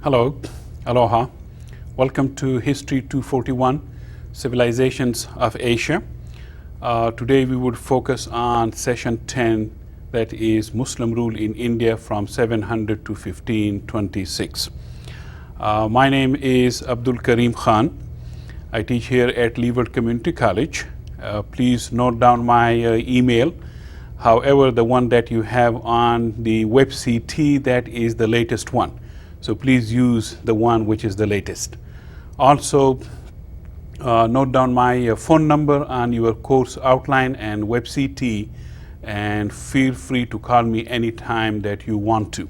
Hello, aloha. Welcome to History 241, Civilizations of Asia. Today we would focus on session 10, that is Muslim rule in India from 700 to 1526. My name is Abdul Karim Khan. I teach here at Leeward Community College. Please note down my email. However, the one that you have on the WebCT, that is the latest one. So please use the one which is the latest. Also, note down my phone number on your course outline and WebCT, and feel free to call me anytime that you want to.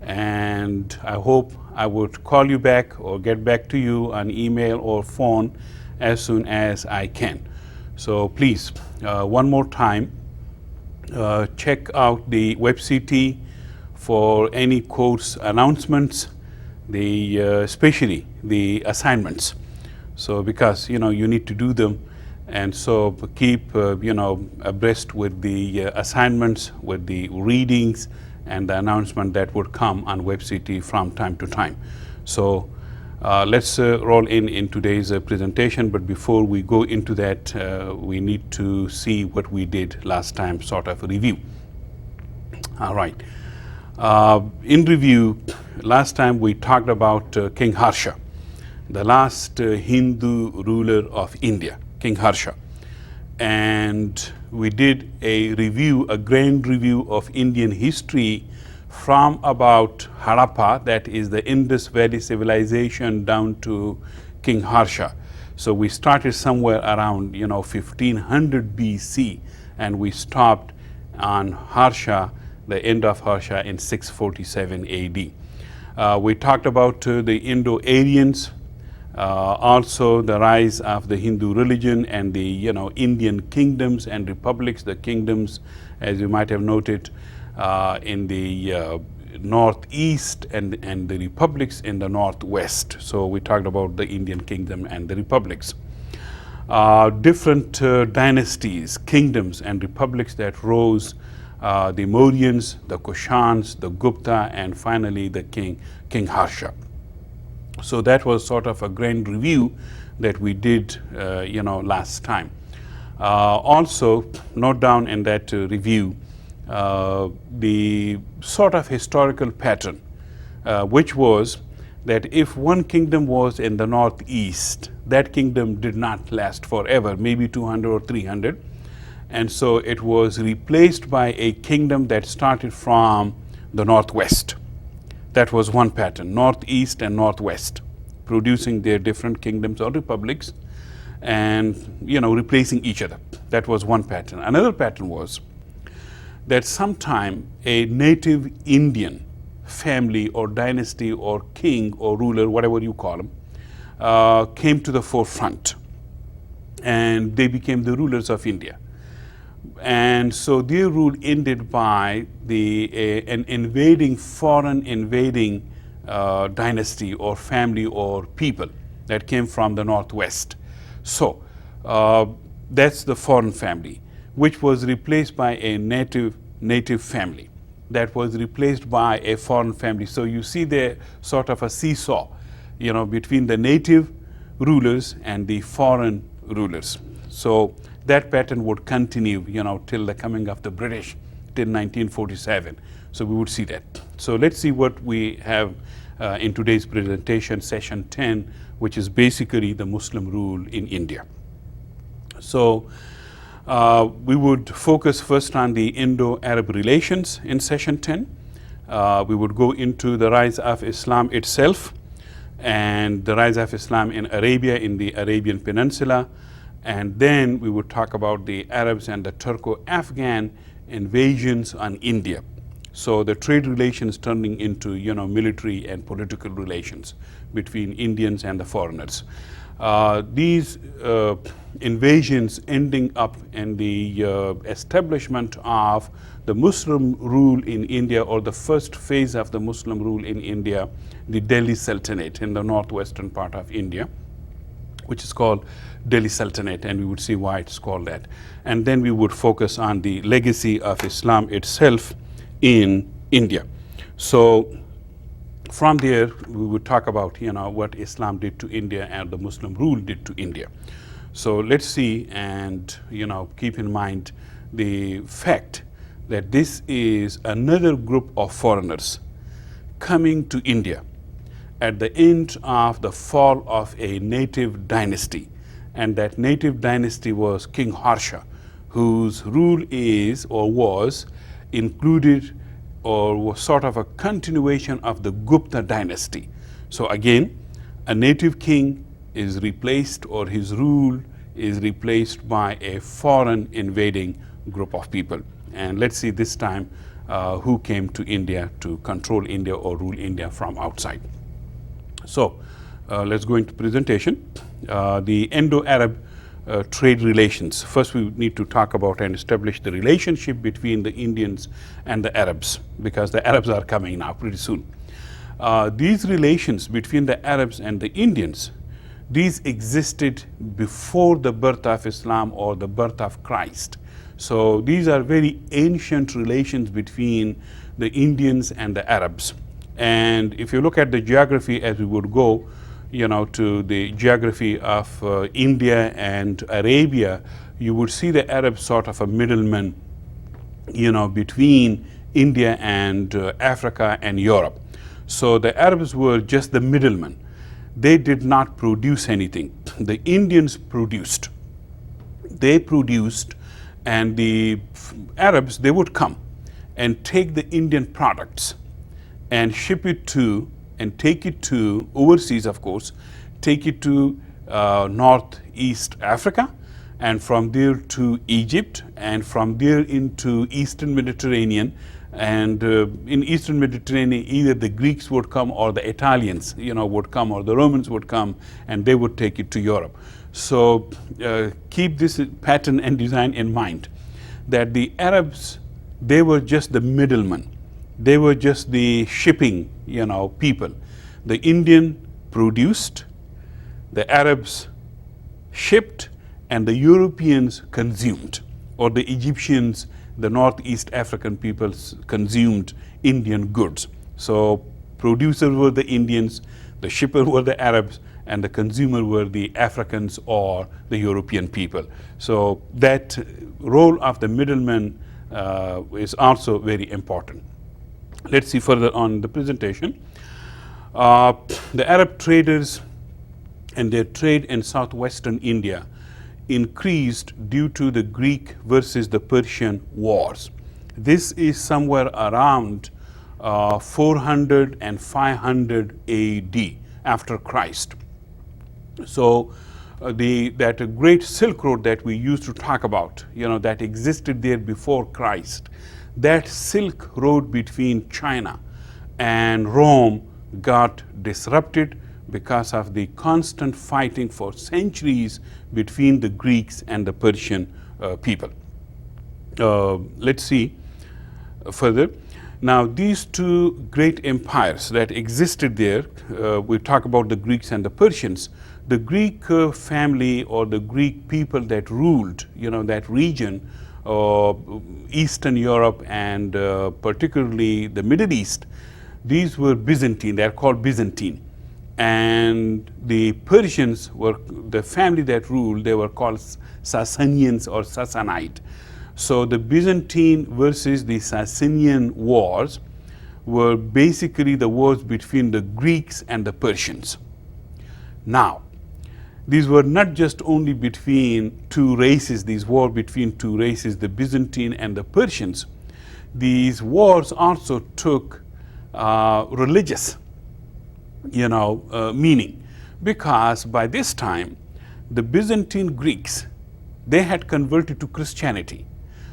And I hope I would call you back or get back to you on email or phone as soon as I can. So please, one more time, check out the WebCT for any course announcements, especially the assignments. So because you need to do them, and so keep abreast with the assignments, with the readings, and the announcement that would come on WebCT from time to time. So let's roll in today's presentation. But before we go into that, we need to see what we did last time, sort of a review. All right. In review, last time we talked about King Harsha, the last Hindu ruler of India, King Harsha. And we did a review, a grand review of Indian history from about Harappa, that is the Indus Valley civilization, down to King Harsha. So we started somewhere around 1500 BC, and we stopped on Harsha, the end of Harsha, in 647 AD. We talked about the Indo-Aryans, also the rise of the Hindu religion and the Indian kingdoms and republics. The kingdoms, as you might have noted, in the northeast, and the republics in the northwest. So we talked about the Indian kingdom and the republics. Different dynasties, kingdoms and republics that rose, the Mauryans, the Kushans, the Gupta, and finally the King Harsha. So that was sort of a grand review that we did last time. Also note down in that review the sort of historical pattern, which was that if one kingdom was in the northeast, that kingdom did not last forever, maybe 200 or 300. And so it was replaced by a kingdom that started from the northwest. That was one pattern, northeast and northwest, producing their different kingdoms or republics and replacing each other. That was one pattern. Another pattern was that sometime a native Indian family or dynasty or king or ruler, whatever you call them, came to the forefront, and they became the rulers of India. And so their rule ended by an foreign invading dynasty or family or people that came from the northwest. So that's the foreign family, which was replaced by a native family that was replaced by a foreign family. So you see there sort of a seesaw, between the native rulers and the foreign rulers. So that pattern would continue, till the coming of the British, till 1947. So we would see that. So let's see what we have in today's presentation, session 10, which is basically the Muslim rule in India. So we would focus first on the Indo-Arab relations in session 10. We would go into the rise of Islam itself and the rise of Islam in Arabia, in the Arabian Peninsula. And then we would talk about the Arabs and the Turko-Afghan invasions on India. So the trade relations turning into, military and political relations between Indians and the foreigners. These invasions ending up in the establishment of the Muslim rule in India, or the first phase of the Muslim rule in India, the Delhi Sultanate in the northwestern part of India, which is called Delhi Sultanate, and we would see why it's called that. And then we would focus on the legacy of Islam itself in India. So From there, we would talk about what Islam did to India and the Muslim rule did to India. So let's see and keep in mind the fact that this is another group of foreigners coming to India at the end of the fall of a native dynasty, and that native dynasty was King Harsha, whose rule is or was included or was sort of a continuation of the Gupta dynasty. So again, a native king is replaced, or his rule is replaced by a foreign invading group of people. And let's see this time who came to India to control India or rule India from outside. So let's go into presentation. The Indo-Arab trade relations. First, we need to talk about and establish the relationship between the Indians and the Arabs, because the Arabs are coming now pretty soon. These relations between the Arabs and the Indians, these existed before the birth of Islam or the birth of Christ. So these are very ancient relations between the Indians and the Arabs. And if you look at the geography as we would go, to the geography of India and Arabia, you would see the Arabs sort of a middleman, between India and Africa and Europe. So the Arabs were just the middlemen. They did not produce anything. The Indians produced. They produced, and the Arabs, they would come and take the Indian products and ship it to and take it to overseas, of course, take it to Northeast Africa, and from there to Egypt, and from there into Eastern Mediterranean. And in Eastern Mediterranean, either the Greeks would come or the Italians, would come, or the Romans would come, and they would take it to Europe. So keep this pattern and design in mind, that the Arabs, they were just the middlemen. They were just the shipping, people. The Indian produced, the Arabs shipped, and the Europeans consumed, or the Egyptians, the Northeast African peoples consumed Indian goods. So producers were the Indians, the shippers were the Arabs, and the consumer were the Africans or the European people. So that role of the middleman is also very important. Let's see further on the presentation. The Arab traders and their trade in southwestern India increased due to the Greek versus the Persian wars. This is somewhere around 400 and 500 AD after Christ. So that great Silk Road that we used to talk about, that existed there before Christ, that Silk Road between China and Rome got disrupted because of the constant fighting for centuries between the Greeks and the Persian people. Let's see further. Now, these two great empires that existed there, we talk about the Greeks and the Persians. The Greek family or the Greek people that ruled, that region, Eastern Europe and particularly the Middle East, these were Byzantine. They are called Byzantine. And the Persians were the family that ruled. They were called Sasanians or Sassanite. So the Byzantine versus the Sassanian wars were basically the wars between the Greeks and the Persians. Now, these were not just only between two races, these wars between two races, the Byzantine and the Persians. These wars also took religious, meaning, because by this time, the Byzantine Greeks, they had converted to Christianity.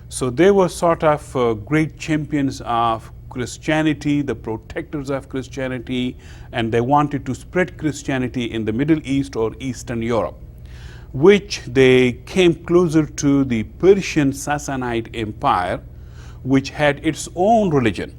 So they were sort of great champions of Christianity, the protectors of Christianity, and they wanted to spread Christianity in the Middle East or Eastern Europe, which they came closer to the Persian Sassanide Empire, which had its own religion.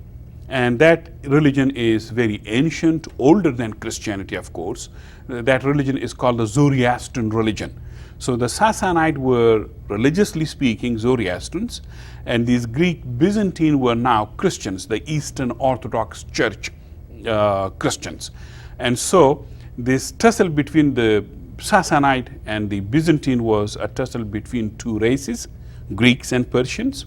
And that religion is very ancient, older than Christianity, of course. That religion is called the Zoroastrian religion. So the Sassanide were, religiously speaking, Zoroastrians, and these Greek Byzantine were now Christians, the Eastern Orthodox Church, Christians. And so this tussle between the Sassanid and the Byzantine was a tussle between two races, Greeks and Persians,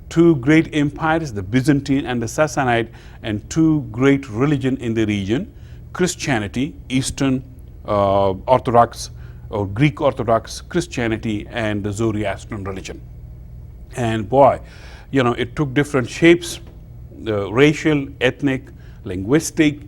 two great empires, the Byzantine and the Sassanid, and two great religions in the region, Christianity, Eastern Orthodox or Greek Orthodox Christianity, and the Zoroastrian religion. And boy, it took different shapes, racial, ethnic, linguistic,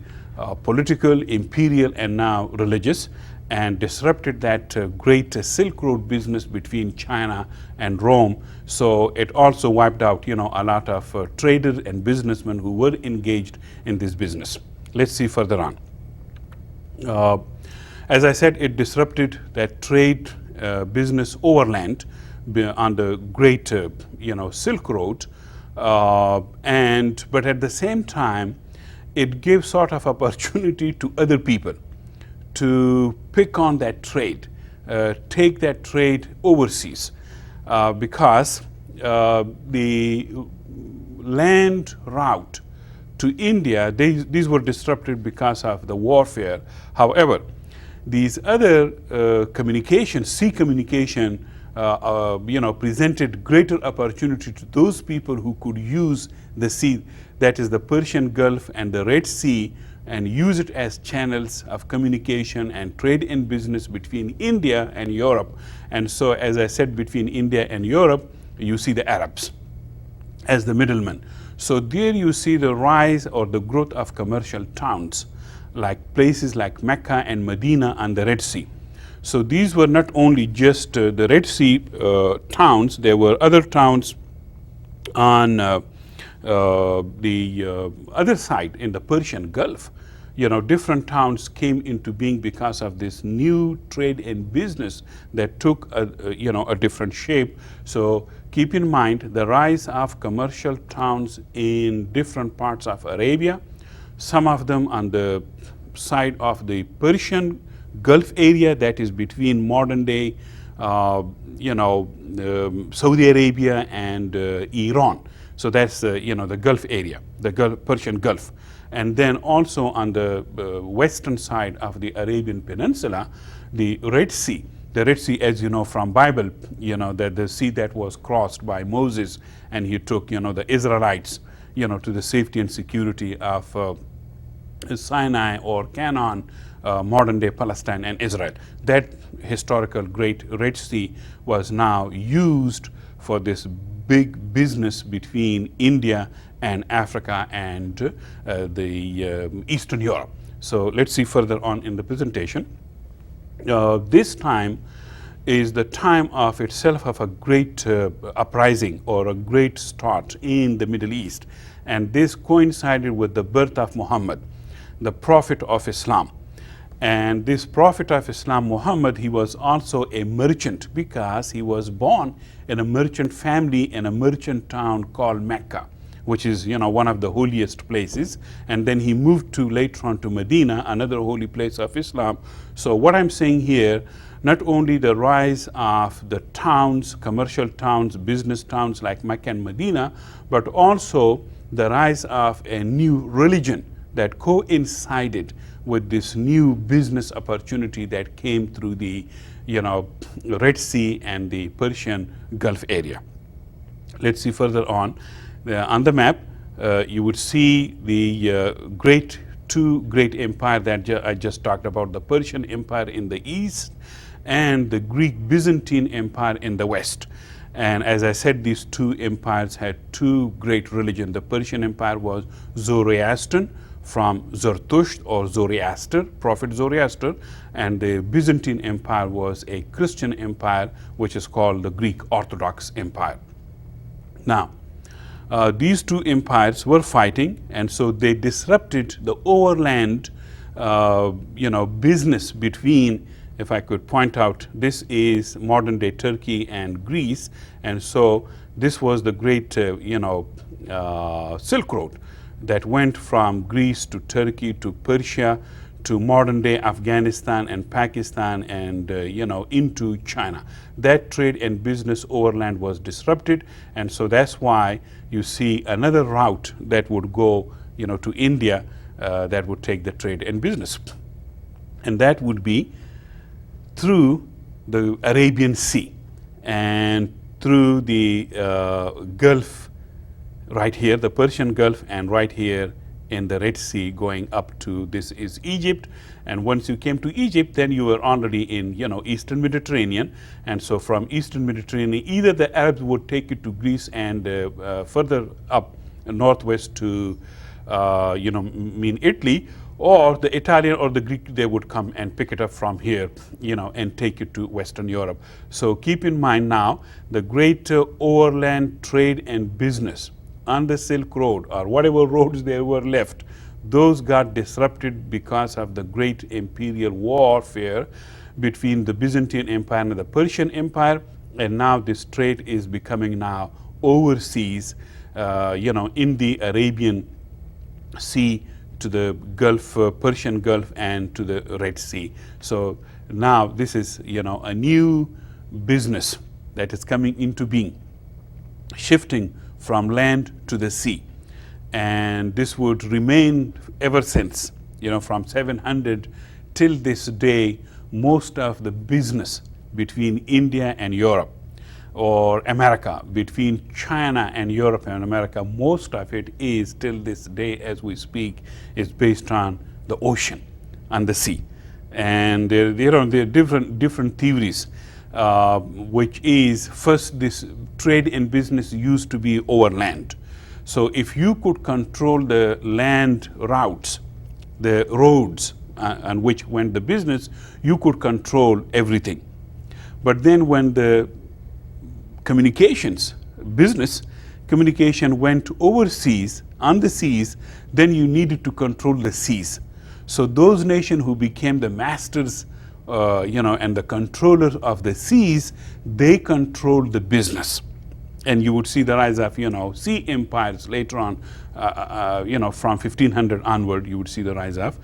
political, imperial, and now religious, and disrupted that great Silk Road business between China and Rome. So it also wiped out, a lot of traders and businessmen who were engaged in this business. Let's see further on. As I said, it disrupted that trade business overland on the great, Silk Road, but at the same time, it gave sort of opportunity to other people to pick on that trade, take that trade overseas, because the land route to India, these were disrupted because of the warfare. However, these other communication, sea communication, presented greater opportunity to those people who could use the sea, that is the Persian Gulf and the Red Sea, and use it as channels of communication and trade and business between India and Europe. And so, as I said, between India and Europe, you see the Arabs as the middlemen. So there you see the rise or the growth of commercial towns, like places like Mecca and Medina on the Red Sea. So these were not only just the Red Sea towns, there were other towns on the other side in the Persian Gulf. Different towns came into being because of this new trade and business that took a different shape. So keep in mind the rise of commercial towns in different parts of Arabia, some of them on the side of the Persian Gulf area, that is between modern day Saudi Arabia and Iran. So that's the Gulf area, the Persian Gulf. And then also on the western side of the Arabian Peninsula, the Red Sea. The Red Sea, as you know from Bible, that the sea that was crossed by Moses, and he took, the Israelites, to the safety and security of Sinai or Canaan, modern day Palestine and Israel. That historical great Red Sea was now used for this big business between India and Africa and the Eastern Europe. So let's see further on in the presentation. This time is the time of itself of a great uprising or a great start in the Middle East. And this coincided with the birth of Muhammad, the prophet of Islam. And this prophet of Islam, Muhammad, he was also a merchant because he was born in a merchant family in a merchant town called Mecca, which is, one of the holiest places. And then he moved to later on to Medina, another holy place of Islam. So what I'm saying here, not only the rise of the towns, commercial towns, business towns like Mecca and Medina, but also the rise of a new religion that coincided with this new business opportunity that came through the, Red Sea and the Persian Gulf area. Let's see further on. On the map, you would see the two great empires that I just talked about, the Persian Empire in the east and the Greek Byzantine Empire in the west. And as I said, these two empires had two great religions. The Persian Empire was Zoroastrian, from Zarathustra or Zoroaster, Prophet Zoroaster, and the Byzantine Empire was a Christian empire, which is called the Greek Orthodox Empire. Now, these two empires were fighting, and so they disrupted the overland, business between, if I could point out, this is modern day Turkey and Greece, and so this was the great, Silk Road that went from Greece to Turkey to Persia to modern day Afghanistan and Pakistan and into China. That trade and business overland was disrupted, and so that's why you see another route that would go to India that would take the trade and business. And that would be through the Arabian Sea and through the Gulf right here, the Persian Gulf, and right here in the Red Sea going up to, this is Egypt. And once you came to Egypt, then you were already in, Eastern Mediterranean. And so from Eastern Mediterranean, either the Arabs would take you to Greece and further up northwest to, Italy, or the Italian or the Greek, they would come and pick it up from here, and take it to Western Europe. So keep in mind now, the great overland trade and business on the Silk Road, or whatever roads there were left, those got disrupted because of the great imperial warfare between the Byzantine Empire and the Persian Empire. And now this trade is becoming now overseas, in the Arabian Sea, to the Gulf, Persian Gulf, and to the Red Sea. So now this is, a new business that is coming into being, shifting from land to the sea. And this would remain ever since, from 700 till this day. Most of the business between India and Europe, or America, between China and Europe and America, most of it is till this day as we speak, is based on the ocean, on the sea. And there are different theories, which is, first, this trade and business used to be over land. So if you could control the land routes, the roads on which went the business, you could control everything. But then when the business communication went overseas on the seas, then you needed to control the seas. So those nations who became the masters, and the controllers of the seas, they controlled the business. And you would see the rise of, sea empires later on, from 1500 onward, you would see the rise of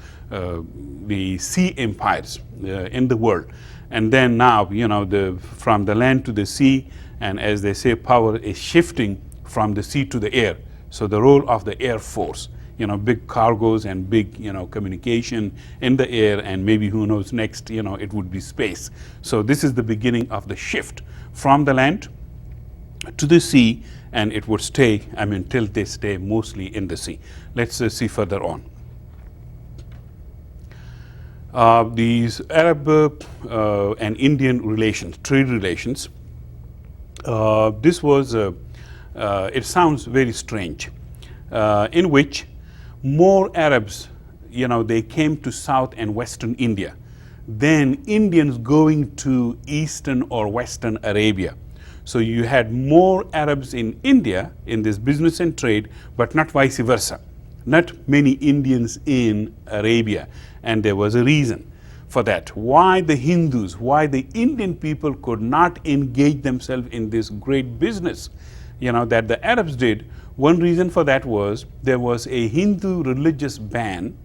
the sea empires in the world. And then now, from the land to the sea, and as they say, power is shifting from the sea to the air. So the role of the Air Force, big cargoes and big, communication in the air, and maybe who knows next, it would be space. So this is the beginning of the shift from the land to the sea, and it would stay, till this day, mostly in the sea. Let's see further on. These Arab and Indian relations, trade relations, this was, it sounds very strange, in which more Arabs, they came to South and Western India than Indians going to Eastern or Western Arabia. So you had more Arabs in India in this business and trade, but not vice versa. Not many Indians in Arabia. And there was a reason for that. Why the Hindus, why the Indian people could not engage themselves in this great business, that the Arabs did. One reason for that was there was a Hindu religious ban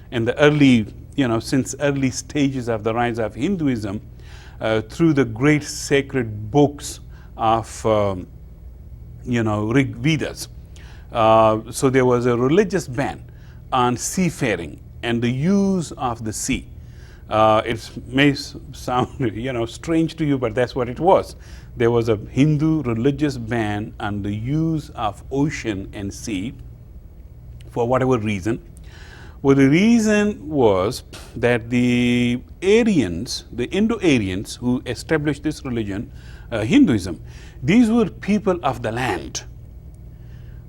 in the early, since early stages of the rise of Hinduism, through the great sacred books of, Rig Vedas. So there was a religious ban on seafaring and the use of the sea. It may sound, strange to you, but that's what it was. There was a Hindu religious ban on the use of ocean and sea for whatever reason. Well, the reason was that the Aryans, the Indo-Aryans who established this religion, Hinduism, these were people of the land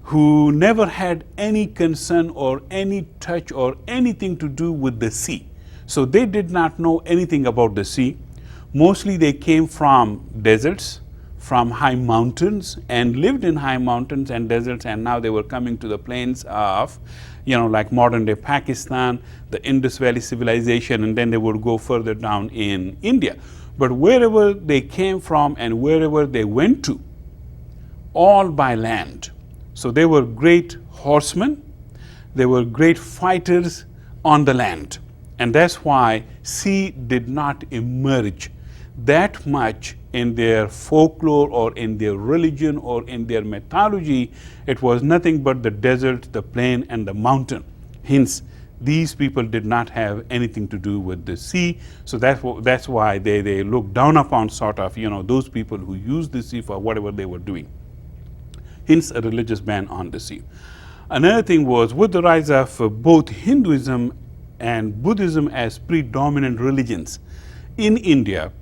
who never had any concern or any touch or anything to do with the sea. So they did not know anything about the sea. Mostly they came from deserts, from high mountains, and lived in high mountains and deserts, and now they were coming to the plains of, like modern day Pakistan, the Indus Valley civilization, and then they would go further down in India. But wherever they came from and wherever they went to, all by land. So they were great horsemen, they were great fighters on the land. And that's why sea did not emerge that much in their folklore or in their religion or in their mythology. It was nothing but the desert, the plain, and the mountain. Hence, These people did not have anything to do with the sea, so that's why they look down upon sort of, those people who use the sea for whatever they were doing. Hence a religious ban on the sea. Another thing was, with the rise of both Hinduism and Buddhism as predominant religions in India,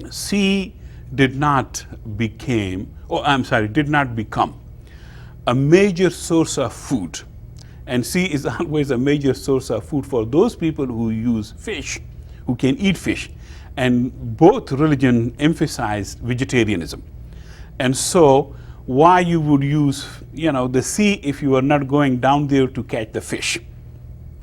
sea did not become a major source of food. And sea is always a major source of food for those people who use fish, who can eat fish. And both religions emphasized vegetarianism. And so why you would use, the sea if you are not going down there to catch the fish,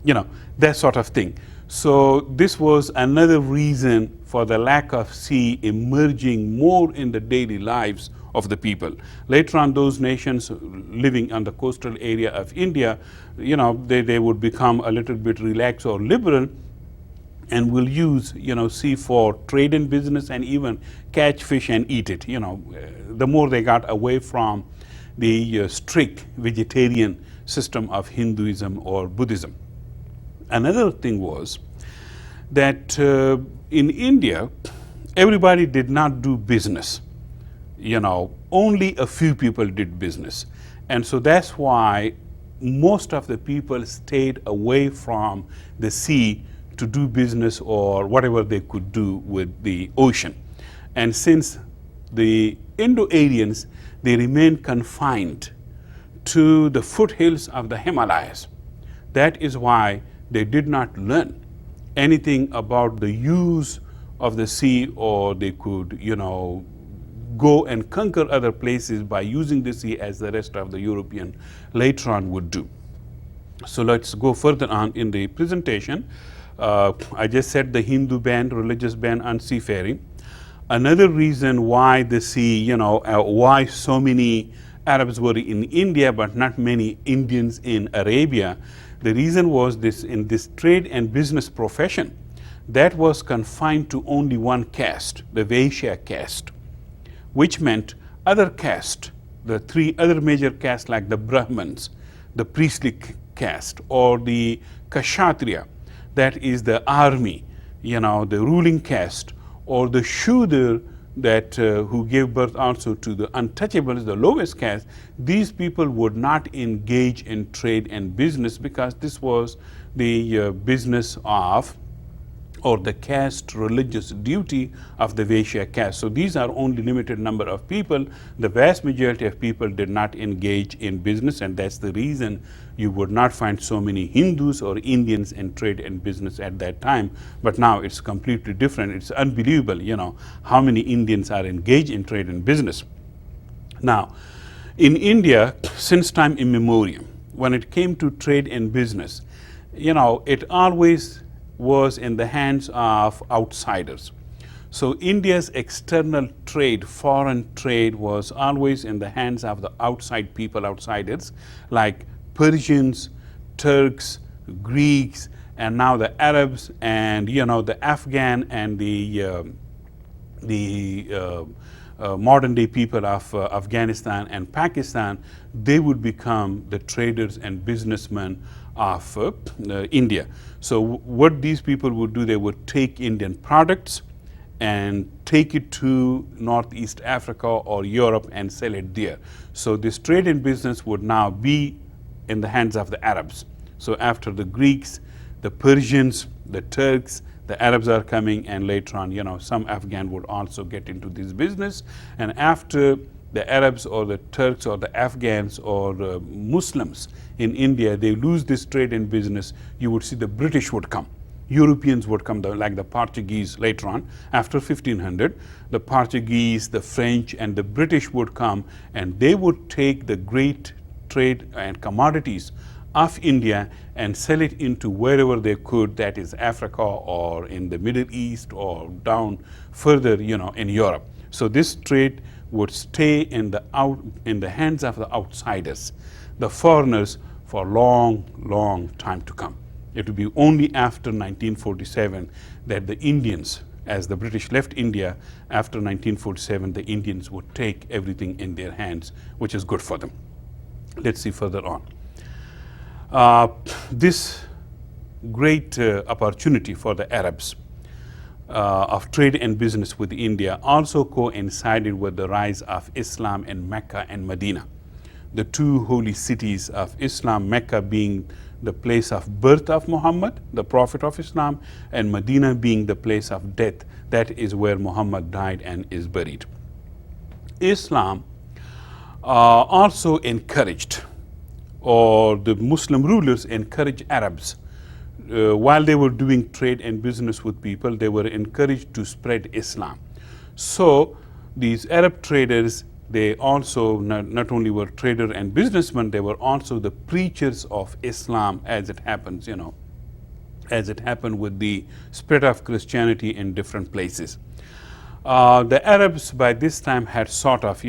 that sort of thing. So this was another reason for the lack of sea emerging more in the daily lives of the people. Later on, those nations living on the coastal area of India, they would become a little bit relaxed or liberal and will use, sea for trade and business and even catch fish and eat it. The more they got away from the strict vegetarian system of Hinduism or Buddhism. Another thing was that in India, everybody did not do business. Only a few people did business. And so that's why most of the people stayed away from the sea to do business or whatever they could do with the ocean. And since the Indo-Aryans, they remained confined to the foothills of the Himalayas. That is why they did not learn anything about the use of the sea, or they could, go and conquer other places by using the sea as the rest of the European later on would do. So let's go further on in the presentation. I just said the Hindu ban, religious ban on seafaring. Another reason why the sea, why so many Arabs were in India but not many Indians in Arabia, the reason was this: in this trade and business profession, that was confined to only one caste, the Vaishya caste, which meant other caste, the three other major castes like the Brahmins, the priestly caste, or the Kshatriya, that is the army, the ruling caste, or the Shudra, that who gave birth also to the untouchables, the lowest caste. These people would not engage in trade and business because this was the business of, or the caste religious duty of the Vaishya caste. So these are only limited number of people. The vast majority of people did not engage in business, and that's the reason you would not find so many Hindus or Indians in trade and business at that time. But now it's completely different. It's unbelievable, how many Indians are engaged in trade and business. Now, in India, since time immemorial, when it came to trade and business, it always was in the hands of outsiders. So India's external trade, foreign trade, was always in the hands of the outside people, outsiders, like Persians, Turks, Greeks, and now the Arabs, and the Afghan and the modern day people of Afghanistan and Pakistan. They would become the traders and businessmen of India. So what these people would do, they would take Indian products and take it to Northeast Africa or Europe and sell it there. So this trade and business would now be in the hands of the Arabs. So after the Greeks, the Persians, the Turks, the Arabs are coming, and later on, some Afghan would also get into this business. And after the Arabs or the Turks or the Afghans or the Muslims in India, they lose this trade and business, you would see the British would come. Europeans would come, like the Portuguese later on. After 1500, the Portuguese, the French, and the British would come, and they would take the great trade and commodities of India and sell it into wherever they could, that is Africa or in the Middle East or down further, in Europe. So this trade would stay in the hands of the outsiders, the foreigners, for long time to come. It would be only after 1947 that the Indians, as the British left India, after 1947, the Indians would take everything in their hands, which is good for them. Let's see further on. This great opportunity for the Arabs of trade and business with India also coincided with the rise of Islam in Mecca and Medina, the two holy cities of Islam, Mecca being the place of birth of Muhammad, the Prophet of Islam, and Medina being the place of death. That is where Muhammad died and is buried. Islam also encouraged, or the Muslim rulers encouraged Arabs, while they were doing trade and business with people, they were encouraged to spread Islam. So these Arab traders, they also not only were traders and businessmen, they were also the preachers of Islam, as it happens, as it happened with the spread of Christianity in different places. The Arabs by this time had sort of,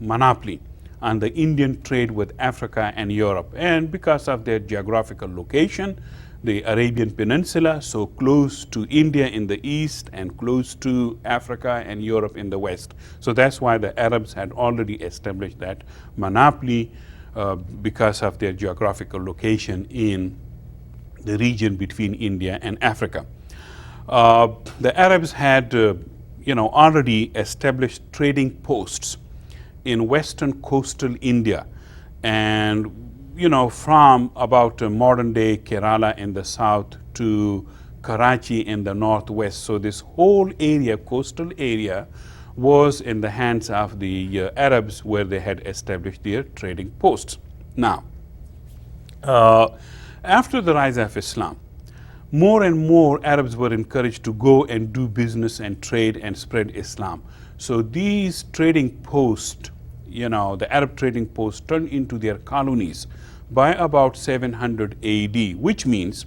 monopoly on the Indian trade with Africa and Europe. And because of their geographical location, the Arabian Peninsula, so close to India in the east and close to Africa and Europe in the west. So that's why the Arabs had already established that monopoly because of their geographical location in the region between India and Africa. The Arabs had already established trading posts in western coastal India, and from about modern day Kerala in the south to Karachi in the northwest. So this whole area, coastal area, was in the hands of the Arabs, where they had established their trading posts. Now, after the rise of Islam, more and more Arabs were encouraged to go and do business and trade and spread Islam. So these trading posts, the Arab trading posts turned into their colonies by about 700 AD, which means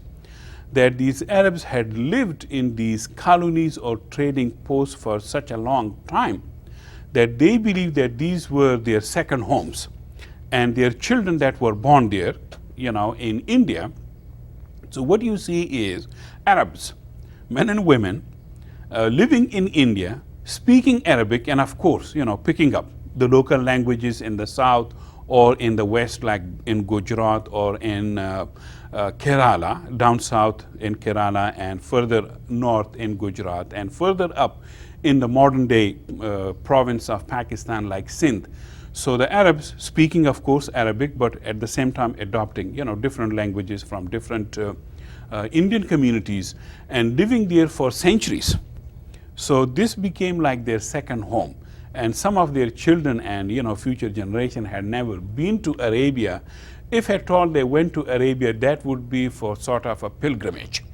that these Arabs had lived in these colonies or trading posts for such a long time that they believed that these were their second homes, and their children that were born there, in India. So what you see is Arabs, men and women, living in India, speaking Arabic, and of course, picking up the local languages in the south or in the west, like in Gujarat or in Kerala, down south in Kerala, and further north in Gujarat, and further up in the modern day province of Pakistan, like Sindh. So the Arabs speaking, of course, Arabic, but at the same time adopting, different languages from different Indian communities and living there for centuries. So this became like their second home. And some of their children and future generation had never been to Arabia. If at all they went to Arabia, that would be for sort of a pilgrimage,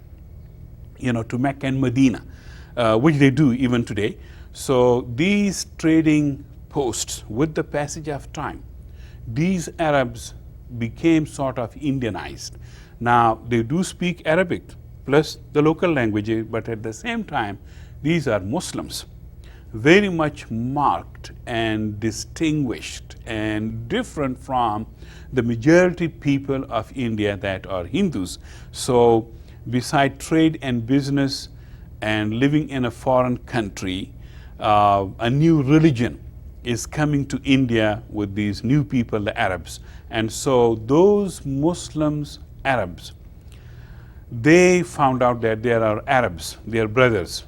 to Mecca and Medina, which they do even today. So these trading posts, with the passage of time, these Arabs became sort of Indianized. Now they do speak Arabic plus the local languages, but at the same time, these are Muslims, very much marked and distinguished and different from the majority people of India that are Hindus. So beside trade and business and living in a foreign country, a new religion is coming to India with these new people, the Arabs. And so those Muslims, Arabs, they found out that there are Arabs, their brothers,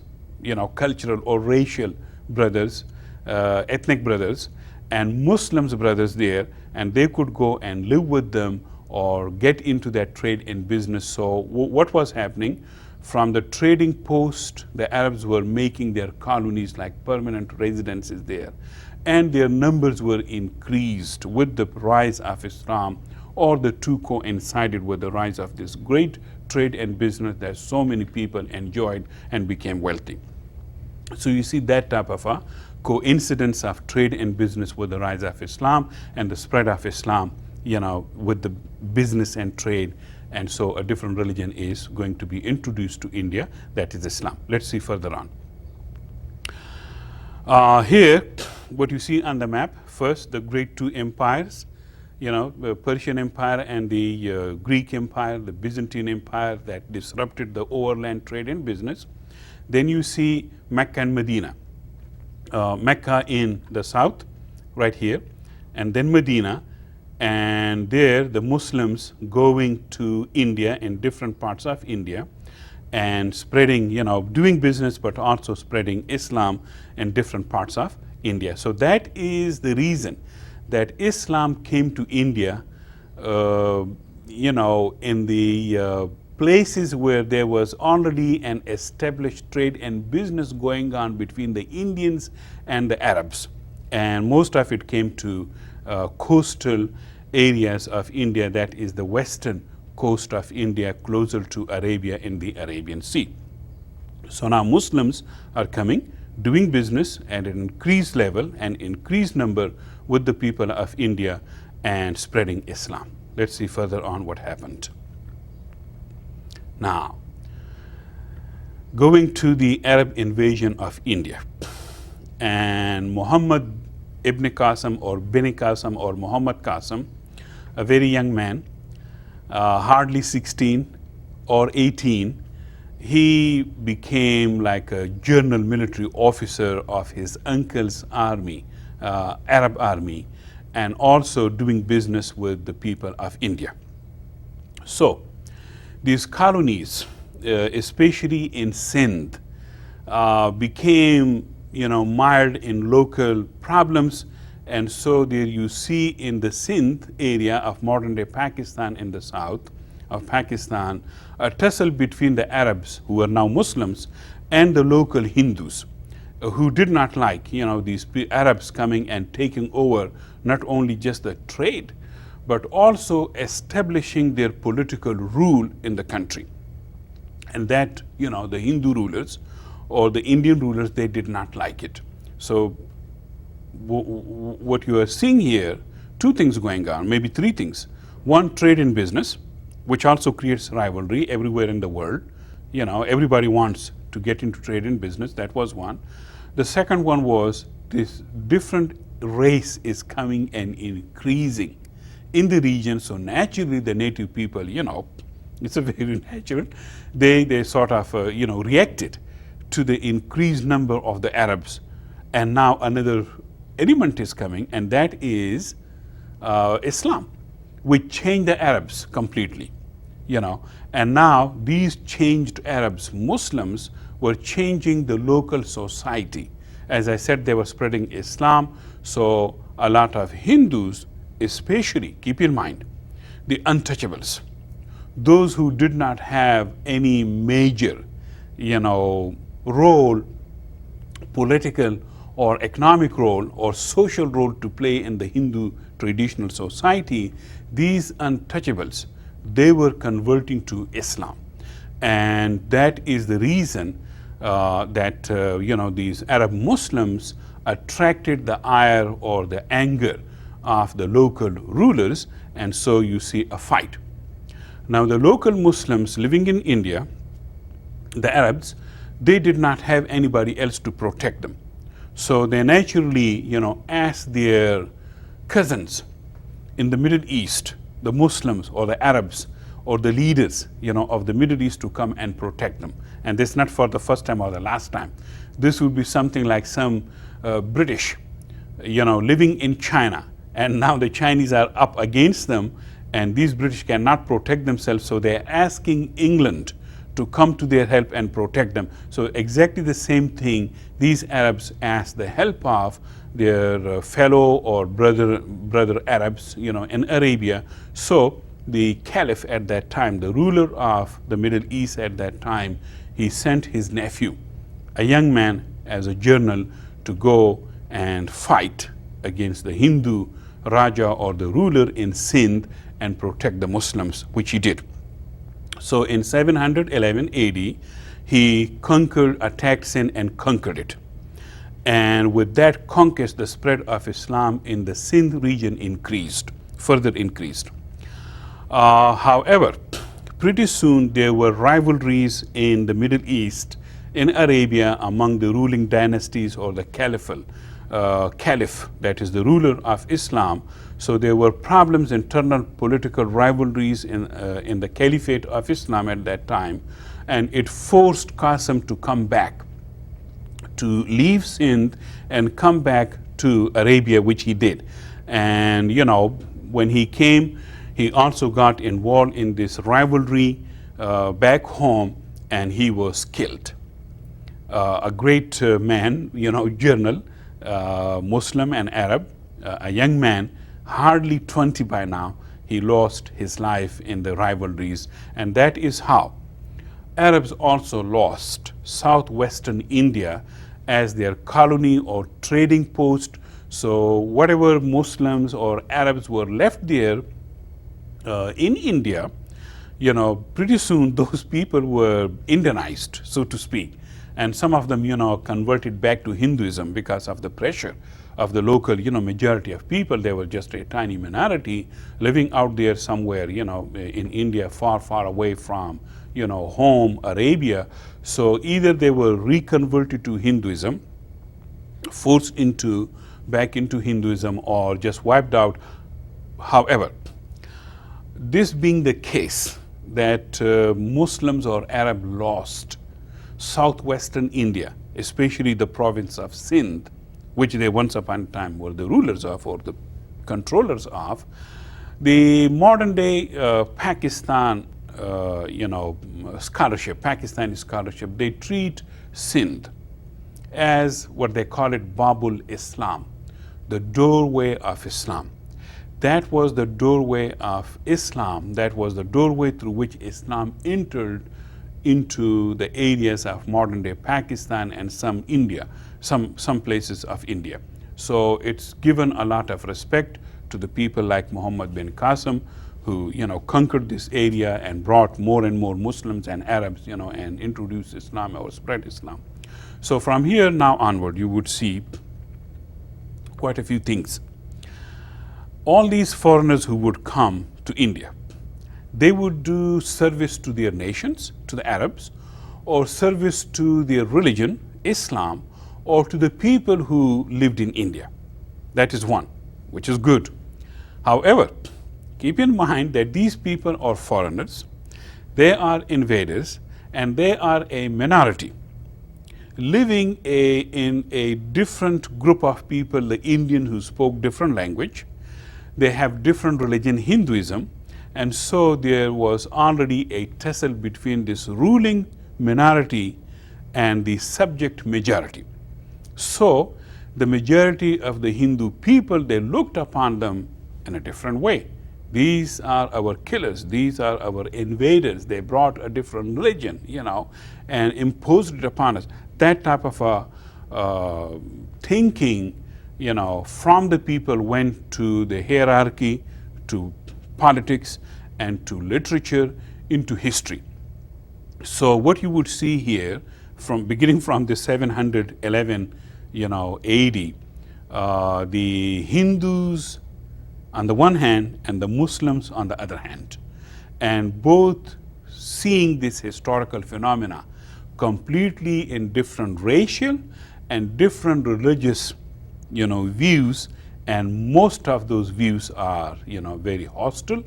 cultural or racial brothers, ethnic brothers, and Muslims brothers there, and they could go and live with them or get into that trade and business. So what was happening? From the trading post, the Arabs were making their colonies like permanent residences there, and their numbers were increased with the rise of Islam, or the two coincided with the rise of this great trade and business that so many people enjoyed and became wealthy. So you see that type of a coincidence of trade and business with the rise of Islam and the spread of Islam, with the business and trade. And so a different religion is going to be introduced to India, that is Islam. Let's see further on. Here, what you see on the map, first the great two empires, the Persian Empire and the Greek Empire, the Byzantine Empire that disrupted the overland trade and business. Then you see Mecca and Medina. Mecca in the south, right here, and then Medina and there the Muslims going to India in different parts of India and spreading, doing business, but also spreading Islam in different parts of India. So that is the reason that Islam came to India, in the places where there was already an established trade and business going on between the Indians and the Arabs. And most of it came to coastal areas of India, that is the western coast of India, closer to Arabia in the Arabian Sea. So now Muslims are coming, doing business at an increased level and increased number with the people of India and spreading Islam. Let's see further on what happened. Now, going to the Arab invasion of India, and Muhammad ibn Qasim or bin Qasim or Muhammad Qasim, a very young man, hardly 16 or 18, he became like a general military officer of his uncle's army, Arab army, and also doing business with the people of India. So these colonies, especially in Sindh, became mired in local problems. And so there you see in the Sindh area of modern day Pakistan, in the south of Pakistan, a tussle between the Arabs, who are now Muslims, and the local Hindus, who did not like these Arabs coming and taking over not only just the trade, but also establishing their political rule in the country. And that the Hindu rulers or the Indian rulers, they did not like it. So what you are seeing here, two things going on, maybe three things. One, trade and business, which also creates rivalry everywhere in the world. Everybody wants to get into trade and business. That was one. The second one was this different race is coming and increasing in the region. So naturally the native people, it's a very natural, they sort of, reacted to the increased number of the Arabs. And now another element is coming, and that is Islam, which changed the Arabs completely, And now these changed Arabs, Muslims, were changing the local society. As I said, they were spreading Islam. So a lot of Hindus, especially, keep in mind, the untouchables, those who did not have any major, role, political or economic role or social role to play in the Hindu traditional society, these untouchables, they were converting to Islam. And that is the reason that these Arab Muslims attracted the ire or the anger of the local rulers, and so you see a fight. Now the local Muslims living in India, the Arabs, they did not have anybody else to protect them. So they naturally, asked their cousins in the Middle East, the Muslims or the Arabs or the leaders, of the Middle East to come and protect them. And this is not for the first time or the last time. This would be something like some British, living in China, and now the Chinese are up against them, and these British cannot protect themselves, so they're asking England to come to their help and protect them. So exactly the same thing, these Arabs asked the help of their fellow or brother Arabs, in Arabia. So the Caliph at that time, the ruler of the Middle East at that time, he sent his nephew, a young man, as a general to go and fight against the Hindu Raja or the ruler in Sindh and protect the Muslims, which he did. So in 711 AD, he attacked Sindh and conquered it. And with that conquest, the spread of Islam in the Sindh region further increased. However, pretty soon there were rivalries in the Middle East, in Arabia, among the ruling dynasties or the Caliph, that is the ruler of Islam. So there were problems, internal political rivalries in the Caliphate of Islam at that time, and it forced Qasim to come back, to leave Sindh and come back to Arabia, which he did. And when he came, he also got involved in this rivalry back home, and he was killed. A great man, journal, Muslim and Arab, a young man, hardly 20 by now, he lost his life in the rivalries, and that is how Arabs also lost southwestern India as their colony or trading post. So whatever Muslims or Arabs were left there in India, pretty soon those people were Indianized, so to speak. And some of them, converted back to Hinduism because of the pressure of the local, majority of people. They were just a tiny minority living out there somewhere, in India, far, far away from, home, Arabia. So either they were reconverted to Hinduism, forced back into Hinduism, or just wiped out. However, this being the case, that Muslims or Arab lost southwestern India, especially the province of Sindh, which they once upon a time were the rulers of or the controllers of, the modern day Pakistan, scholarship, Pakistani scholarship, they treat Sindh as what they call it Babul Islam, the doorway of Islam. That was the doorway of Islam. That was the doorway through which Islam entered into the areas of modern day Pakistan and some India, some places of India. So it's given a lot of respect to the people like Muhammad bin Qasim, who conquered this area and brought more and more Muslims and Arabs, and introduced Islam or spread Islam. So from here now onward, you would see quite a few things. All these foreigners who would come to India, they would do service to their nations, to the Arabs, or service to their religion, Islam, or to the people who lived in India. That is one, which is good. However, keep in mind that these people are foreigners, they are invaders, and they are a minority living in a different group of people, the Indian who spoke different language. They have different religion, Hinduism, and so there was already a tussle between this ruling minority and the subject majority. So the majority of the Hindu people, they looked upon them in a different way. These are our killers, these are our invaders. They brought a different religion, and imposed it upon us. That type of a thinking, from the people went to the hierarchy, to politics, and to literature, into history. So what you would see here, beginning from the 711, AD, the Hindus on the one hand and the Muslims on the other hand, and both seeing this historical phenomena completely in different racial and different religious views, and most of those views are very hostile,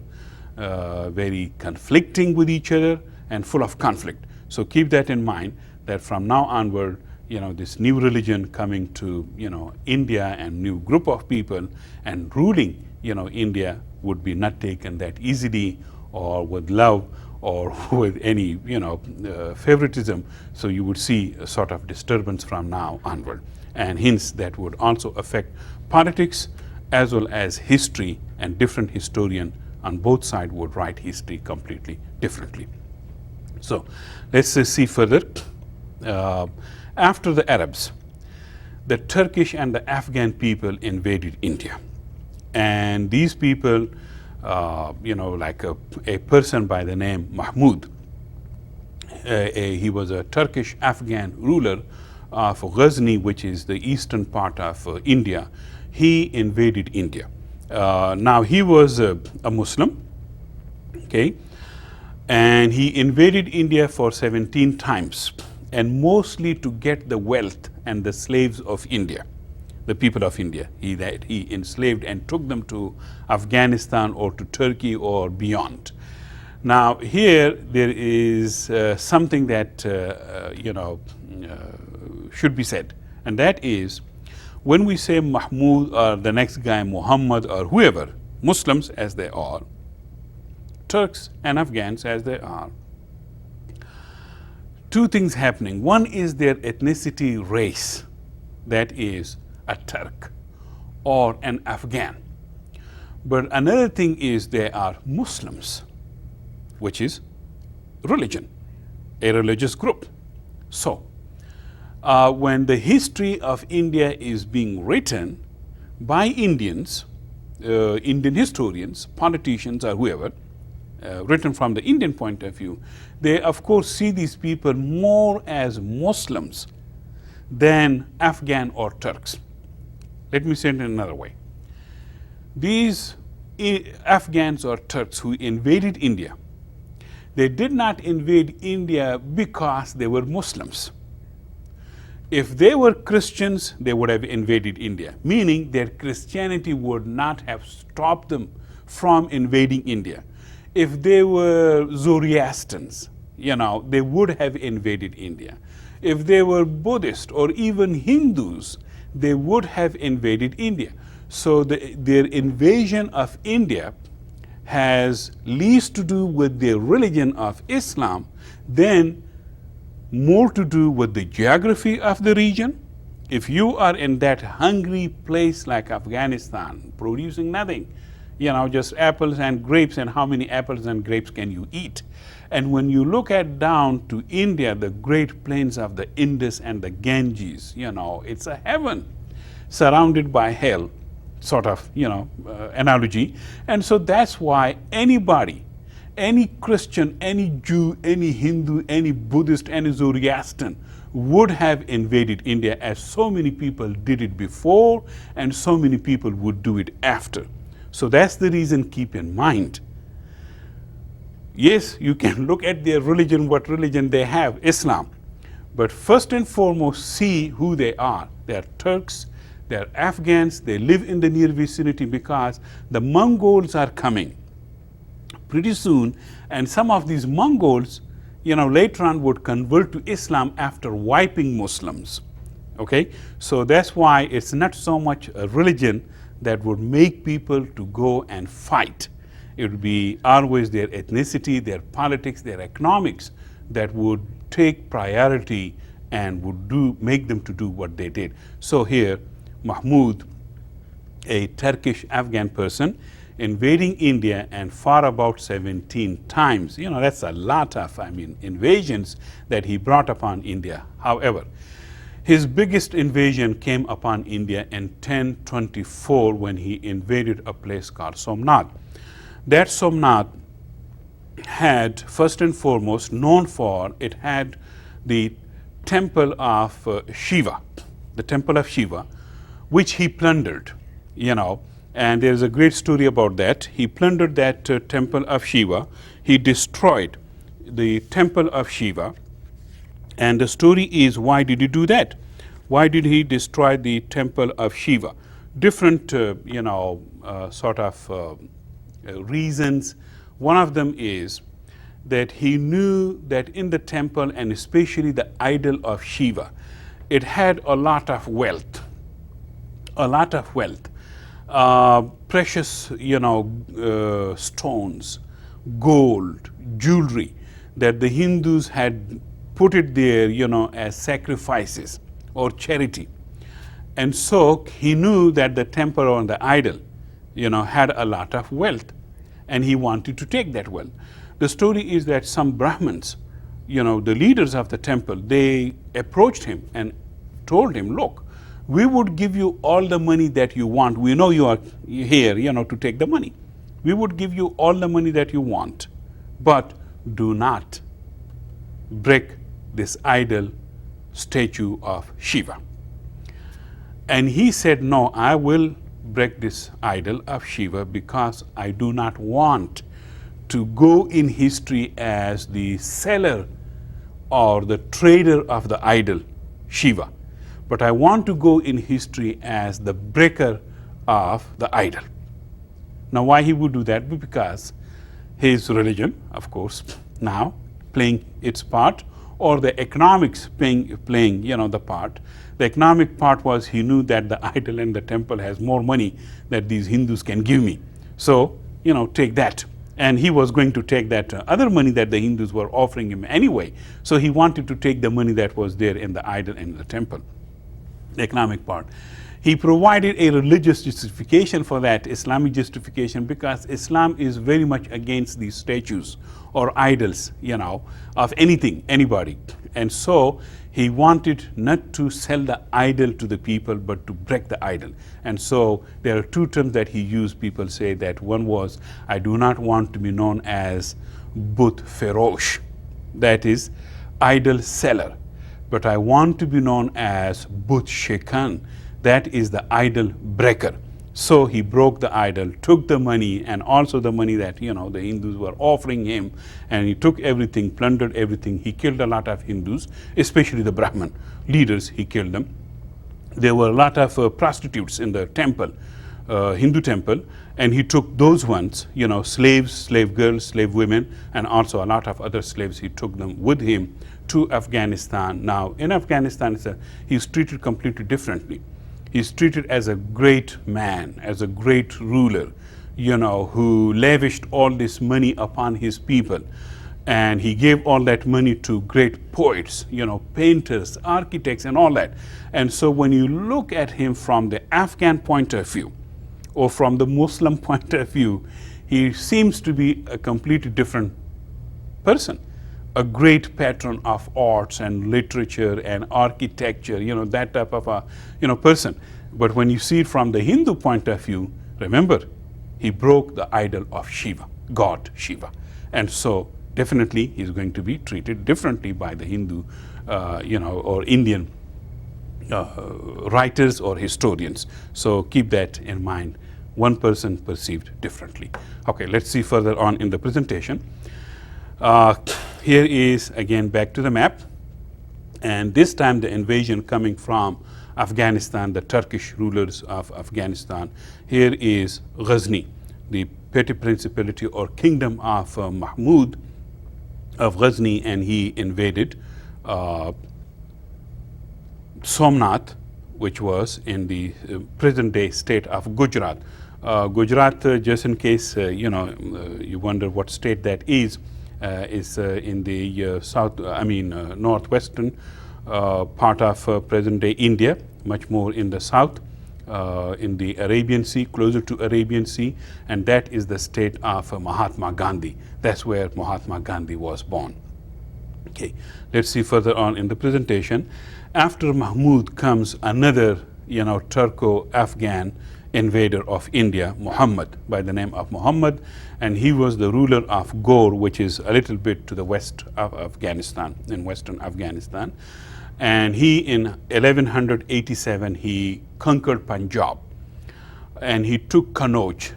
very conflicting with each other, and full of conflict. So keep that in mind, that from now onward, this new religion coming to India, and new group of people and ruling India would be not taken that easily or with love or with any favoritism. So you would see a sort of disturbance from now onward, and hence that would also affect politics as well as history, and different historian on both sides would write history completely differently. So let's see further. After the Arabs, the Turkish and the Afghan people invaded India, and these people, like a person by the name Mahmoud, he was a Turkish Afghan ruler of Ghazni, which is the eastern part of India. He invaded India. Now he was a Muslim, okay, and he invaded India for 17 times, and mostly to get the wealth and the slaves of India, the people of India. He enslaved and took them to Afghanistan or to Turkey or beyond. Now here there is something that should be said, and that is, when we say Mahmud or the next guy Muhammad or whoever, Muslims as they are, Turks and Afghans as they are. Two things happening. One is their ethnicity race, that is a Turk or an Afghan. But another thing is they are Muslims, which is religion, a religious group. So, when the history of India is being written by Indians, Indian historians, politicians, or whoever, written from the Indian point of view, they of course see these people more as Muslims than Afghan or Turks. Let me say it in another way. These Afghans or Turks who invaded India, they did not invade India because they were Muslims. If they were Christians, they would have invaded India, meaning their Christianity would not have stopped them from invading India. If they were Zoroastrians, they would have invaded India. If they were Buddhist or even Hindus, they would have invaded India. So their invasion of India has least to do with the religion of Islam than more to do with the geography of the region. If you are in that hungry place like Afghanistan, producing nothing, just apples and grapes, and how many apples and grapes can you eat? And when you look at down to India, the great plains of the Indus and the Ganges, it's a heaven surrounded by hell, sort of, analogy. And so that's why anybody, any Christian, any Jew, any Hindu, any Buddhist, any Zoroastrian would have invaded India, as so many people did it before and so many people would do it after. So that's the reason, keep in mind. Yes, you can look at their religion, what religion they have, Islam. But first and foremost, see who they are. They are Turks, they are Afghans, they live in the near vicinity because the Mongols are coming pretty soon, and some of these Mongols, later on would convert to Islam after wiping Muslims. Okay, so that's why it's not so much a religion that would make people to go and fight. It would be always their ethnicity, their politics, their economics that would take priority and would make them to do what they did. So here, Mahmoud, a Turkish Afghan person, invading India and fought about 17 times. That's a lot of, invasions that he brought upon India. However, his biggest invasion came upon India in 1024 when he invaded a place called Somnath. That Somnath had, first and foremost, known for, it had the temple of Shiva, the temple of Shiva, which he plundered, and there's a great story about that. He plundered that temple of Shiva. He destroyed the temple of Shiva. And the story is, why did he do that? Why did he destroy the temple of Shiva? Different, reasons. One of them is that he knew that in the temple, and especially the idol of Shiva, it had a lot of wealth, precious, stones, gold, jewelry, that the Hindus had put it there, as sacrifices or charity. And so he knew that the temple or the idol, had a lot of wealth, and he wanted to take that wealth. The story is that some Brahmins, the leaders of the temple, they approached him and told him, look, we would give you all the money that you want. We know you are here, to take the money. We would give you all the money that you want, but do not break this idol statue of Shiva. And he said, no, I will break this idol of Shiva because I do not want to go in history as the seller or the trader of the idol Shiva, but I want to go in history as the breaker of the idol. Now, why he would do that? Because his religion, of course, now playing its part, or the economics playing the part. The economic part was he knew that the idol and the temple has more money that these Hindus can give me. So, take that. And he was going to take that other money that the Hindus were offering him anyway. So he wanted to take the money that was there in the idol and the temple, the economic part. He provided a religious justification for that, Islamic justification, because Islam is very much against these statues or idols, of anything, anybody. And so he wanted not to sell the idol to the people, but to break the idol. And so there are two terms that he used. People say that one was, I do not want to be known as But Ferosh, that is idol seller, but I want to be known as But Shekan, that is the idol breaker. So he broke the idol, took the money, and also the money that the Hindus were offering him, and he took everything, plundered everything. He killed a lot of Hindus, especially the Brahmin leaders. He killed them. There were a lot of prostitutes in the temple, Hindu temple, and he took those ones, slaves, slave girls, slave women, and also a lot of other slaves. He took them with him to Afghanistan. Now, in Afghanistan, he's treated completely differently. He's treated as a great man, as a great ruler, who lavished all this money upon his people. And he gave all that money to great poets, painters, architects, and all that. And so when you look at him from the Afghan point of view, or from the Muslim point of view, he seems to be a completely different person. A great patron of arts and literature and architecture, that type of a person. But when you see it from the Hindu point of view, remember, he broke the idol of Shiva, God Shiva. And so definitely he's going to be treated differently by the Hindu, or Indian writers or historians. So keep that in mind. One person perceived differently. Okay, let's see further on in the presentation. Here is again back to the map, and this time the invasion coming from Afghanistan, the Turkish rulers of Afghanistan. Here is Ghazni, the petty principality or kingdom of Mahmoud of Ghazni, and he invaded Somnath, which was in the present day state of Gujarat. Gujarat, just in case you wonder what state that is in the northwestern part of present day India, much more in the south, in the Arabian Sea, closer to Arabian Sea, and that is the state of Mahatma Gandhi. That's where Mahatma Gandhi was born. Okay, let's see further on in the presentation. After Mahmud comes another, Turko-Afghan invader of India, Muhammad, by the name of Muhammad, and he was the ruler of Ghor, which is a little bit to the west of Afghanistan, in western Afghanistan. And he, in 1187, he conquered Punjab, and he took Kannauj.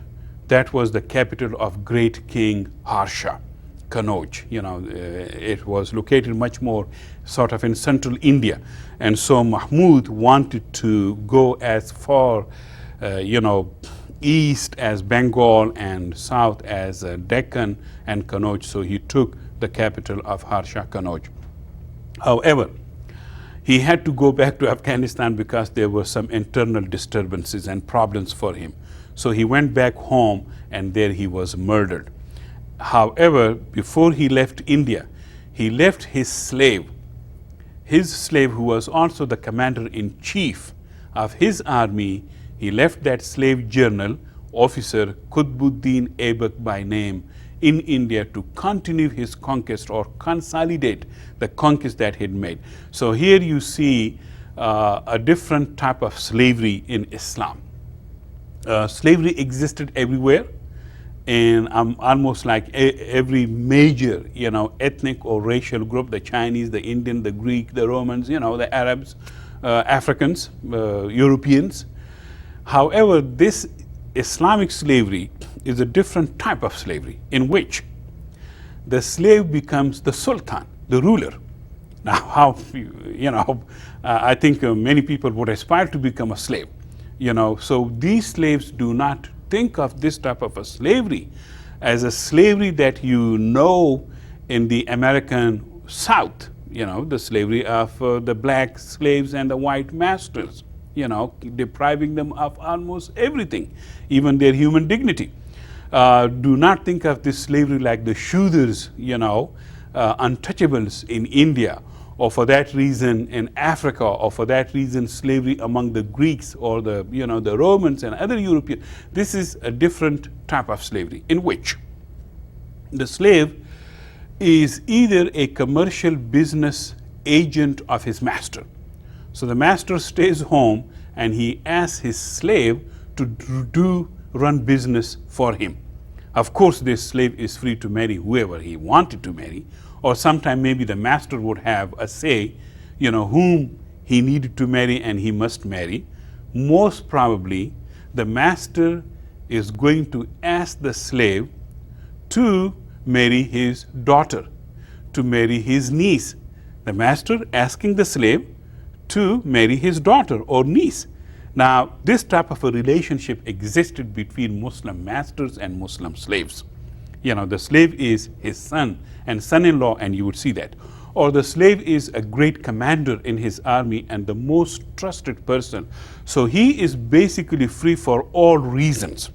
That was the capital of great King Harsha. Kannauj, it was located much more sort of in central India. And so Mahmud wanted to go as far east as Bengal and south as Deccan and Kannauj. So he took the capital of Harsha, Kannauj. However, he had to go back to Afghanistan because there were some internal disturbances and problems for him. So he went back home, and there he was murdered. However, before he left India, he left his slave who was also the commander-in-chief of his army. He left that slave general, officer Qutbuddin Aibak by name, in India to continue his conquest or consolidate the conquest that he had made. So here you see a different type of slavery in Islam. Slavery existed everywhere, in almost like every major, ethnic or racial group: the Chinese, the Indian, the Greek, the Romans, the Arabs, Africans, Europeans. However, this Islamic slavery is a different type of slavery in which the slave becomes the sultan, the ruler. Now, I think many people would aspire to become a slave. So these slaves do not think of this type of a slavery as a slavery that in the American South, the slavery of the black slaves and the white masters, depriving them of almost everything, even their human dignity. Do not think of this slavery like the Shudras, untouchables in India, or for that reason in Africa, or for that reason slavery among the Greeks or the Romans and other Europeans. This is a different type of slavery in which the slave is either a commercial business agent of his master. So the master stays home and he asks his slave to run business for him. Of course, this slave is free to marry whoever he wanted to marry, or sometime maybe the master would have a say, whom he needed to marry and he must marry. Most probably, the master is going to ask the slave to marry his daughter, to marry his niece. The master asking the slave to marry his daughter or niece. Now, this type of a relationship existed between Muslim masters and Muslim slaves. The slave is his son and son-in-law, and you would see that. Or the slave is a great commander in his army and the most trusted person. So he is basically free for all reasons.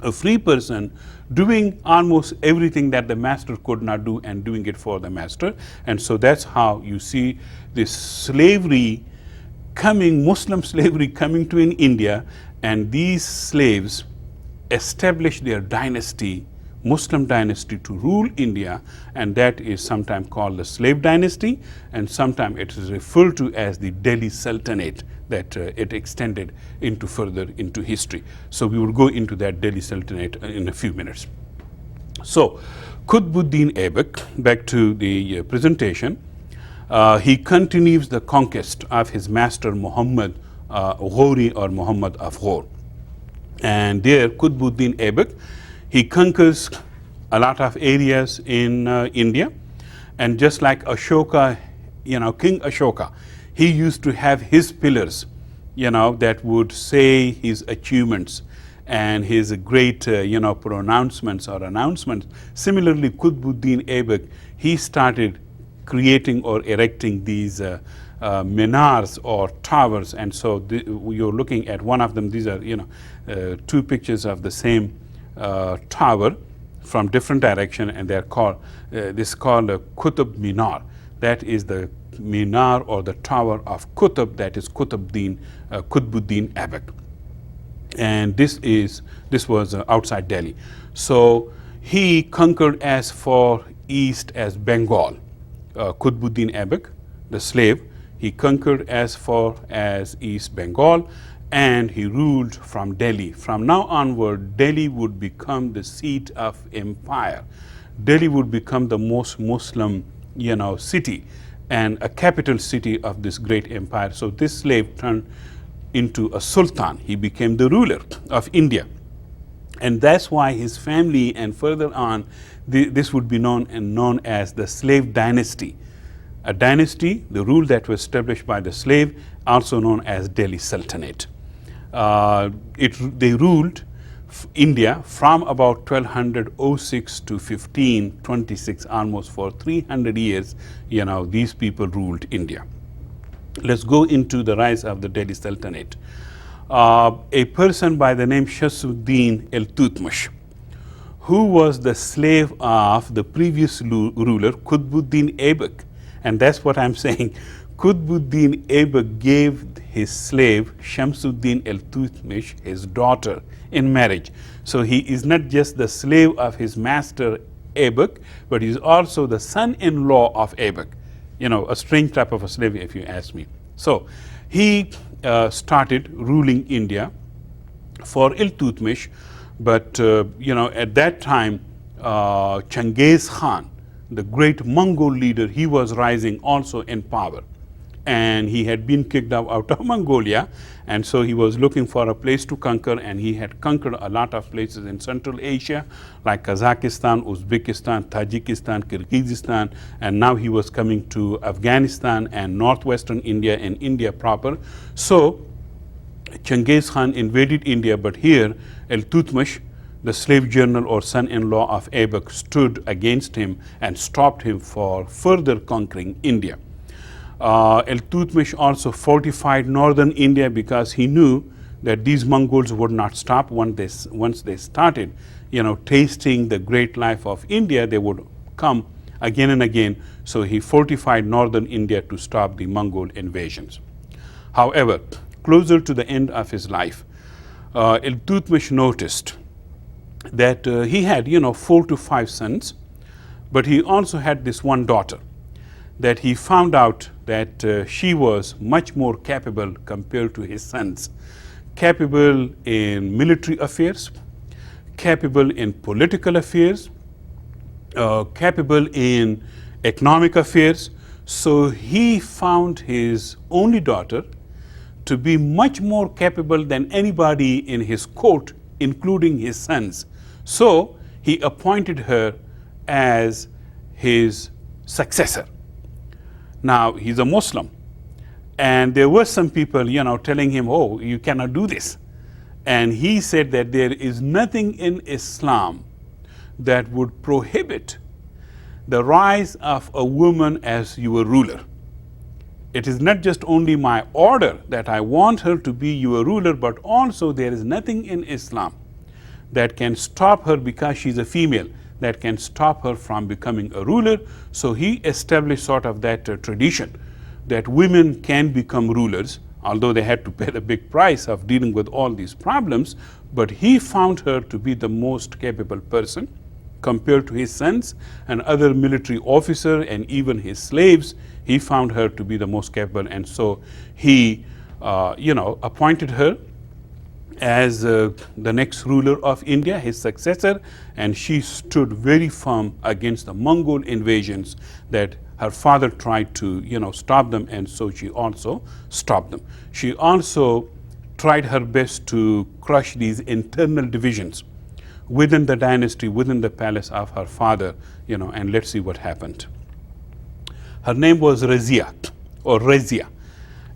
A free person doing almost everything that the master could not do and doing it for the master. And so that's how you see this slavery Muslim slavery coming to in India, and these slaves establish their dynasty, Muslim dynasty, to rule India, and that is sometimes called the slave dynasty, and sometimes it is referred to as the Delhi Sultanate, that it extended further into history. So we will go into that Delhi Sultanate in a few minutes. So Qutbuddin Aibak, back to the presentation, he continues the conquest of his master Muhammad Ghori or Muhammad of Ghor. And there Qutbuddin Aibak, he conquers a lot of areas in India, and just like Ashoka, King Ashoka, he used to have his pillars, that would say his achievements and his great, pronouncements or announcements. Similarly, Qutbuddin Aibak, he started creating or erecting these minars or towers, and so you're looking at one of them. These are, two pictures of the same tower from different direction, and they're called this is called a Qutb Minar. That is the minar or the tower of Qutb, that is Qutbuddin Aibak. And this was outside Delhi. So he conquered as far east as Bengal. Qutbuddin Aibak, the slave, he conquered as far as East Bengal, and he ruled from Delhi. From now onward, Delhi would become the seat of empire. Delhi would become the most Muslim, city and a capital city of this great empire. So this slave turned into a sultan. He became the ruler of India. And that's why his family, and further on, this would be known as the slave dynasty. A dynasty, the rule that was established by the slave, also known as Delhi Sultanate. They ruled India from about 1206 to 1526, almost for 300 years. These people ruled India. Let's go into the rise of the Delhi Sultanate. A person by the name Shamsuddin el-Tutmish, who was the slave of the previous ruler Qutbuddin Aibak. And that's what I'm saying. Qutbuddin Aibak gave his slave Shamsuddin el-Tutmish his daughter in marriage. So he is not just the slave of his master Aibak, but he's also the son-in-law of Aibak. A strange type of a slave, if you ask me. So he started ruling India for Iltutmish, but at that time Genghis Khan, the great Mongol leader, he was rising also in power, and he had been kicked out of Mongolia, and so he was looking for a place to conquer, and he had conquered a lot of places in Central Asia like Kazakhstan, Uzbekistan, Tajikistan, Kyrgyzstan, and now he was coming to Afghanistan and northwestern India and India proper. So Genghis Khan invaded India, but here Iltutmish, the slave general or son-in-law of Aibak, stood against him and stopped him for further conquering India. Iltutmish also fortified northern India because he knew that these Mongols would not stop. Once they started, tasting the great life of India, they would come again and again. So he fortified northern India to stop the Mongol invasions. However, closer to the end of his life, Iltutmish noticed that he had, 4 to 5 sons, but he also had this one daughter, that he found out that she was much more capable compared to his sons, capable in military affairs, capable in political affairs, capable in economic affairs. So he found his only daughter to be much more capable than anybody in his court, including his sons. So he appointed her as his successor. Now, he's a Muslim, and there were some people, telling him, oh, you cannot do this. And he said that there is nothing in Islam that would prohibit the rise of a woman as your ruler. It is not just only my order that I want her to be your ruler, but also there is nothing in Islam that can stop her, because she's a female, that can stop her from becoming a ruler. So he established sort of that tradition that women can become rulers, although they had to pay the big price of dealing with all these problems. But he found her to be the most capable person compared to his sons and other military officers and even his slaves. He found her to be the most capable, and so he, appointed her as the next ruler of India, his successor, and she stood very firm against the Mongol invasions that her father tried to, stop them, and so she also stopped them. She also tried her best to crush these internal divisions within the dynasty, within the palace of her father, and let's see what happened. Her name was Razia, or Razia,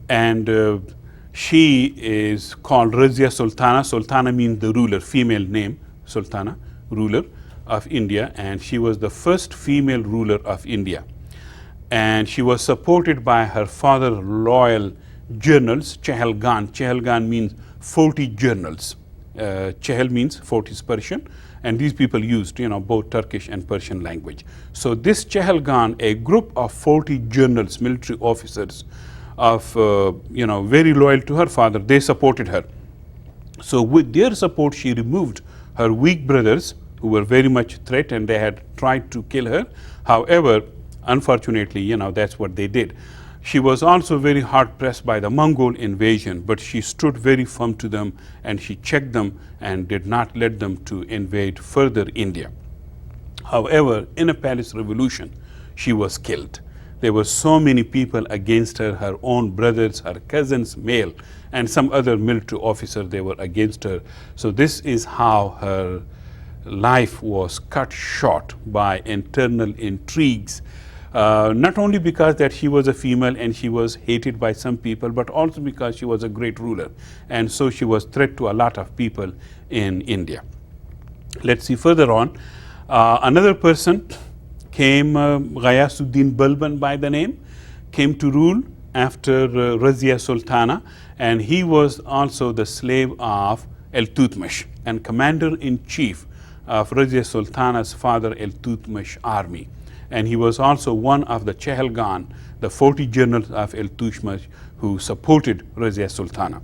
and she is called Razia Sultana. Sultana means the ruler, female name, Sultana, ruler of India, and she was the first female ruler of India. And she was supported by her father's loyal generals, Chehalgan. Chehalgan means 40 generals. Chehel means 40 is Persian, and these people used, both Turkish and Persian language. So this Chehalgan, a group of 40 generals, military officers, of very loyal to her father, they supported her. So with their support, she removed her weak brothers who were very much threatened. They had tried to kill her. However, unfortunately, that's what they did. She was also very hard pressed by the Mongol invasion, but she stood very firm to them, and she checked them and did not let them to invade further India. However, in a palace revolution, she was killed. There were so many people against her, her own brothers, her cousins, male, and some other military officer, they were against her. So this is how her life was cut short by internal intrigues. Not only because that she was a female and she was hated by some people, but also because she was a great ruler. And so she was a threat to a lot of people in India. Let's see further on. Another person came, Ghayasuddin Balban by the name, came to rule after Razia Sultana, and he was also the slave of Iltutmish and commander-in-chief of Razia Sultana's father Iltutmish army. And he was also one of the Chehalgan, the 40 generals of Iltutmish who supported Razia Sultana.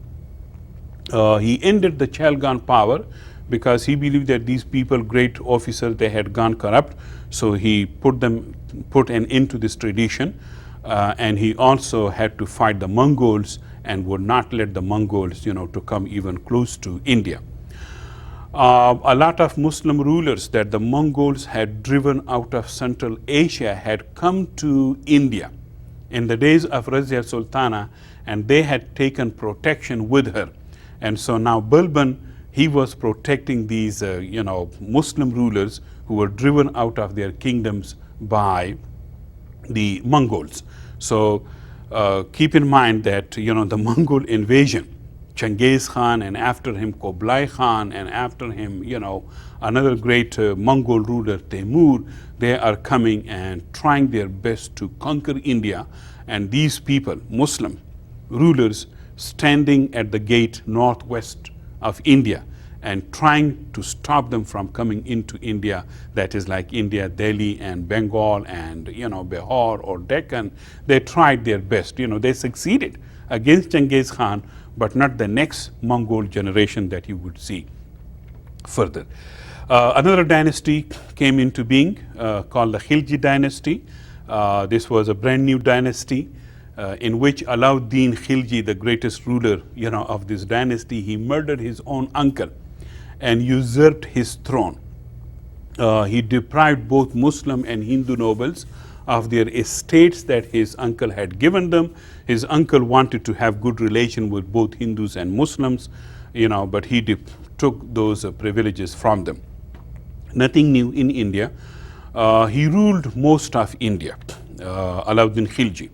He ended the Chehalgan power because he believed that these people, great officers, they had gone corrupt. So he put an end to this tradition, and he also had to fight the Mongols and would not let the Mongols, to come even close to India. A lot of Muslim rulers that the Mongols had driven out of Central Asia had come to India in the days of Razia Sultana, and they had taken protection with her. And so now Balban, he was protecting these, Muslim rulers who were driven out of their kingdoms by the Mongols. So keep in mind that, the Mongol invasion, Genghis Khan, and after him Kublai Khan, and after him, another great Mongol ruler, Temur, they are coming and trying their best to conquer India. And these people, Muslim rulers, standing at the gate northwest of India and trying to stop them from coming into India, that is like India, Delhi and Bengal and Bihar or Deccan. They tried their best. They succeeded against Genghis Khan, but not the next Mongol generation that you would see further. Another dynasty came into being called the Khilji dynasty. This was a brand new dynasty in which Alauddin Khilji, the greatest ruler of this dynasty, he murdered his own uncle and usurped his throne. He deprived both Muslim and Hindu nobles of their estates that his uncle had given them. His uncle wanted to have good relation with both Hindus and Muslims, but he took those privileges from them. Nothing new in India. He ruled most of India, Alauddin Khilji.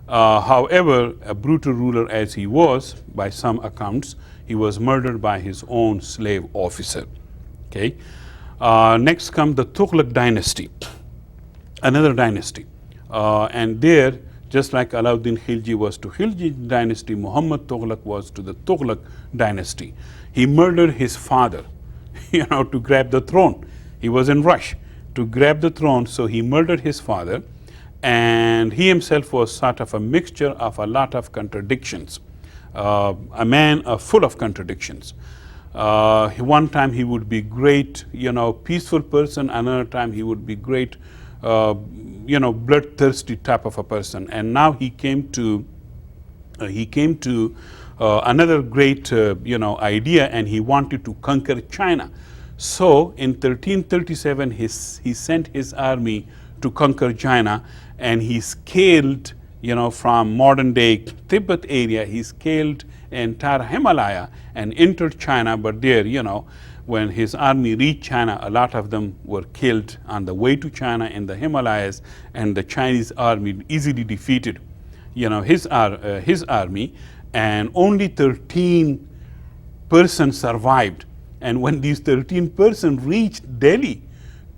However, a brutal ruler as he was, by some accounts, he was murdered by his own slave officer. Okay. Next comes the Tughlaq dynasty, another dynasty. And there, just like Alauddin Khilji was to Khilji dynasty, Muhammad Tughlaq was to the Tughlaq dynasty. He murdered his father, to grab the throne. He was in rush to grab the throne, so he murdered his father, and he himself was sort of a mixture of a lot of contradictions, a man full of contradictions. One time he would be great, peaceful person. Another time he would be great, bloodthirsty type of a person. And now he came to another great, idea, and he wanted to conquer China. So in 1337, he sent his army to conquer China, and he scaled, from modern day Tibet area, he scaled entire Himalaya and entered China. But there, when his army reached China, a lot of them were killed on the way to China in the Himalayas, and the Chinese army easily defeated, his army, and only 13 persons survived. And when these 13 persons reached Delhi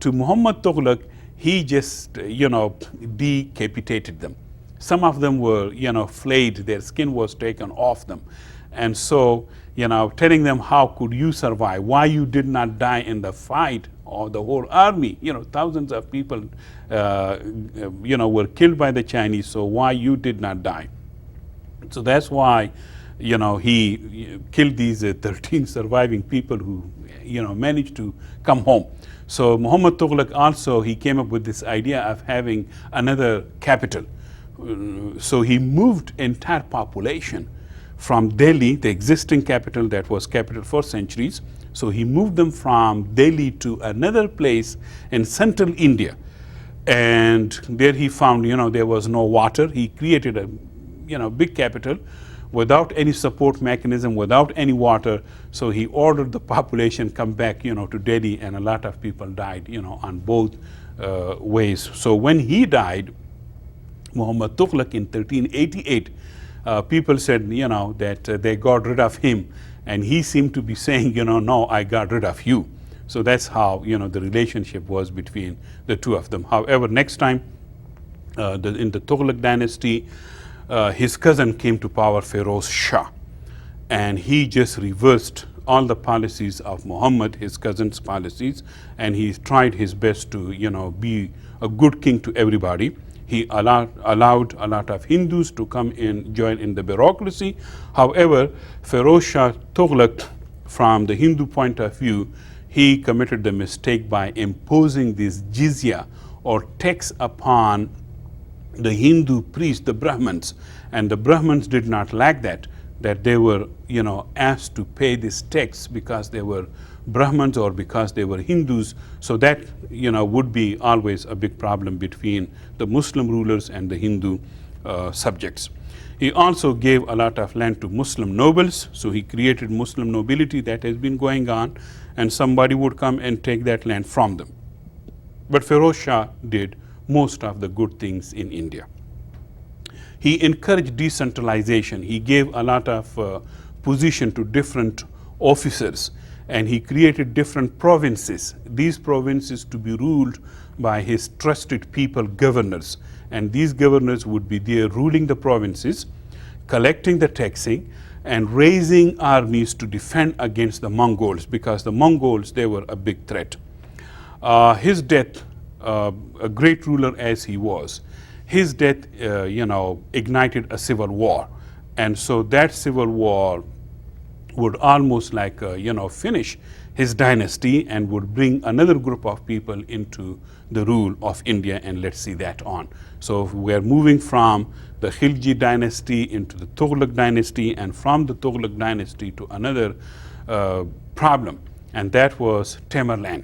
to Muhammad Tughlaq, he just, decapitated them. Some of them were, flayed, their skin was taken off them. And so, telling them, how could you survive? Why you did not die in the fight? Or the whole army, thousands of people, were killed by the Chinese, so why you did not die? So that's why, he killed these 13 surviving people who, managed to come home. So Muhammad Tughlaq also, he came up with this idea of having another capital. So he moved entire population from Delhi, the existing capital that was capital for centuries. So he moved them from Delhi to another place in central India. And there he found, there was no water. He created a, big capital without any support mechanism, without any water. So he ordered the population come back, to Delhi, and a lot of people died, on both ways. So when he died, Muhammad Tughlaq in 1388, people said, that they got rid of him, and he seemed to be saying, no, I got rid of you. So that's how, the relationship was between the two of them. However, next time, in the Tughlaq dynasty, his cousin came to power, Feroz Shah, and he just reversed all the policies of Muhammad, his cousin's policies, and he tried his best to, be a good king to everybody. He allowed a lot of Hindus to come in, join in the bureaucracy. However, Feroz Shah Tughlaq, from the Hindu point of view, he committed the mistake by imposing this jizya or tax upon the Hindu priests, the Brahmins, and the Brahmins did not like that they were, asked to pay this tax because they were Brahmins or because they were Hindus. So that, would be always a big problem between the Muslim rulers and the Hindu subjects. He also gave a lot of land to Muslim nobles. So he created Muslim nobility that has been going on, and somebody would come and take that land from them. But Feroz Shah did most of the good things in India. He encouraged decentralization. He gave a lot of position to different officers, and he created different provinces. These provinces to be ruled by his trusted people, governors, and these governors would be there ruling the provinces. collecting the taxing, and raising armies to defend against the Mongols, because the Mongols, they were a big threat. His death, a great ruler as he was, his death, ignited a civil war. And so that civil war would almost like, finish his dynasty and would bring another group of people into the rule of India, and let's see that on. So we're moving from the Khilji dynasty into the Tughlaq dynasty, and from the Tughlaq dynasty to another problem, and that was Tamerlane.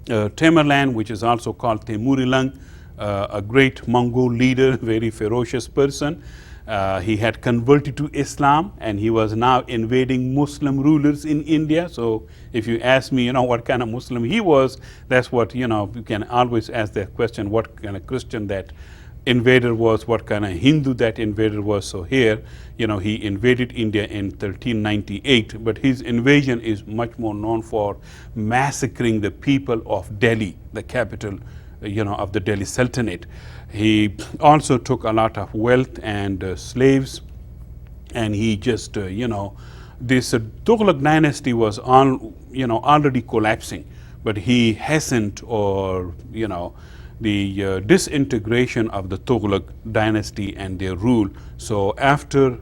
Tamerlane, which is also called Temurilang, a great Mongol leader, very ferocious person. He had converted to Islam, and he was now invading Muslim rulers in India. So if you ask me, what kind of Muslim he was, that's what, you can always ask that question, what kind of Christian that invader was, what kind of Hindu that invader was. So here, he invaded India in 1398, but his invasion is much more known for massacring the people of Delhi, the capital, of the Delhi Sultanate. He also took a lot of wealth and slaves, and he just, this Tughlaq dynasty was already collapsing, but he hastened, or, the disintegration of the Tughlaq dynasty and their rule. So after,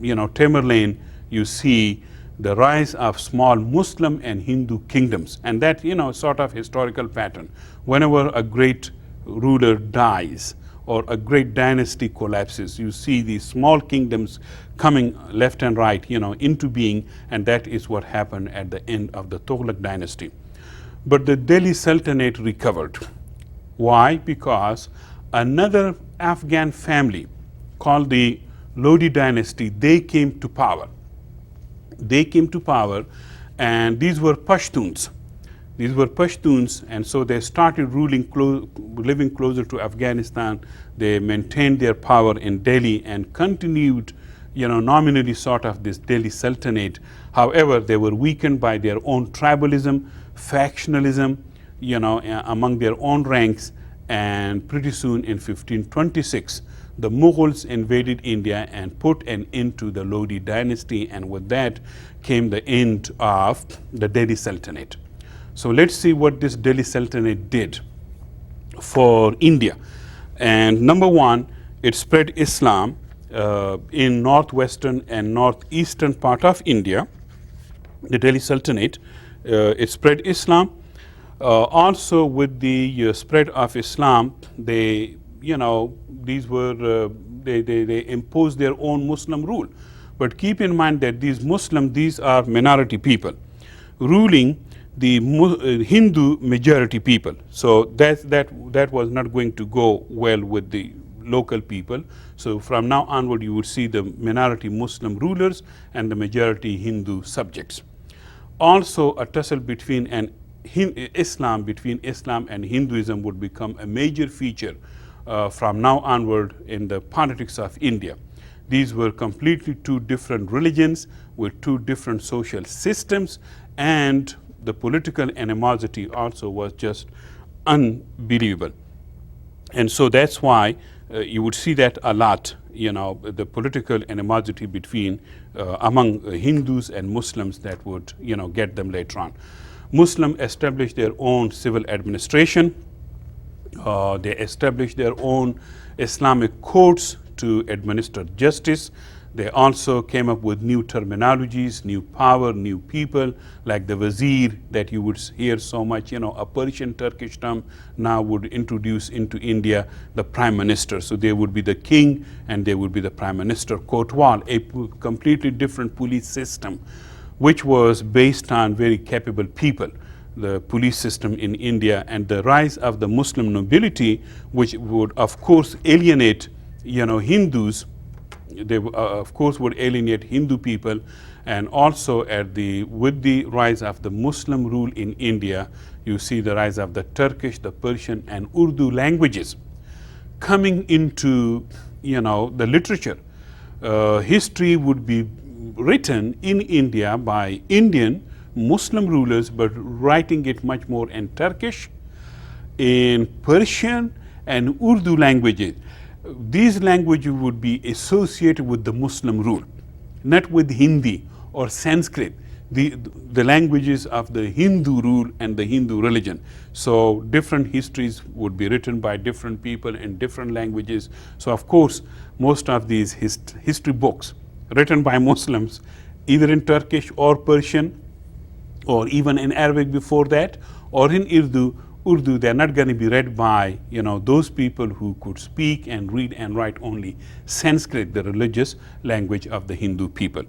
Tamerlane, you see the rise of small Muslim and Hindu kingdoms, and that, sort of historical pattern. Whenever a great ruler dies or a great dynasty collapses, you see these small kingdoms coming left and right, into being, and that is what happened at the end of the Tughlaq dynasty. But the Delhi Sultanate recovered. Why? Because another Afghan family called the Lodi dynasty, they came to power. They came to power, and these were Pashtuns. These were Pashtuns, and so they started living closer to Afghanistan. They maintained their power in Delhi and continued, nominally sort of this Delhi Sultanate. However, they were weakened by their own tribalism, factionalism, among their own ranks, and pretty soon in 1526, the Mughals invaded India and put an end to the Lodi dynasty, and with that came the end of the Delhi Sultanate. So let's see what this Delhi Sultanate did for India. And number one, it spread Islam in northwestern and northeastern part of India. The Delhi Sultanate, it spread Islam. Also with the spread of Islam, they, these were, they imposed their own Muslim rule. But keep in mind that these are minority people ruling the Hindu majority people. So that was not going to go well with the local people. So from now onward, you would see the minority Muslim rulers and the majority Hindu subjects. Also, a tussle between Islam and Hinduism would become a major feature from now onward in the politics of India. These were completely two different religions with two different social systems, and the political animosity also was just unbelievable. And so that's why you would see that a lot, the political animosity between among Hindus and Muslims that would, get them later on. Muslims established their own civil administration. They established their own Islamic courts to administer justice. They also came up with new terminologies, new power, new people, like the wazir that you would hear so much, a Persian Turkish term now would introduce into India the prime minister. So there would be the king and there would be the prime minister. Kotwal, a completely different police system, which was based on very capable people, the police system in India, and the rise of the Muslim nobility, which would of course alienate, Hindus. They of course would alienate Hindu people, and also with the rise of the Muslim rule in India, you see the rise of the Turkish, the Persian, and Urdu languages coming into, the literature. History would be written in India by Indian Muslim rulers, but writing it much more in Turkish, in Persian, and Urdu languages. these languages would be associated with the Muslim rule, not with Hindi or Sanskrit, the languages of the Hindu rule and the Hindu religion. So different histories would be written by different people in different languages. So of course, most of these history books written by Muslims, either in Turkish or Persian, or even in Arabic before that, or in Urdu, they're not going to be read by those people who could speak and read and write only Sanskrit, the religious language of the Hindu people.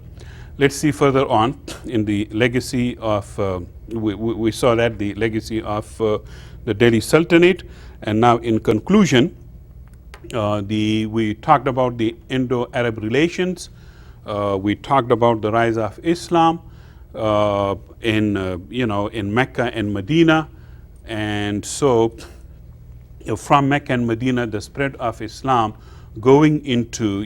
Let's see further on in the legacy of, we saw that the legacy of the Delhi Sultanate, and now in conclusion, we talked about the Indo-Arab relations, we talked about the rise of Islam in Mecca and Medina, and so from Mecca and Medina, the spread of Islam going into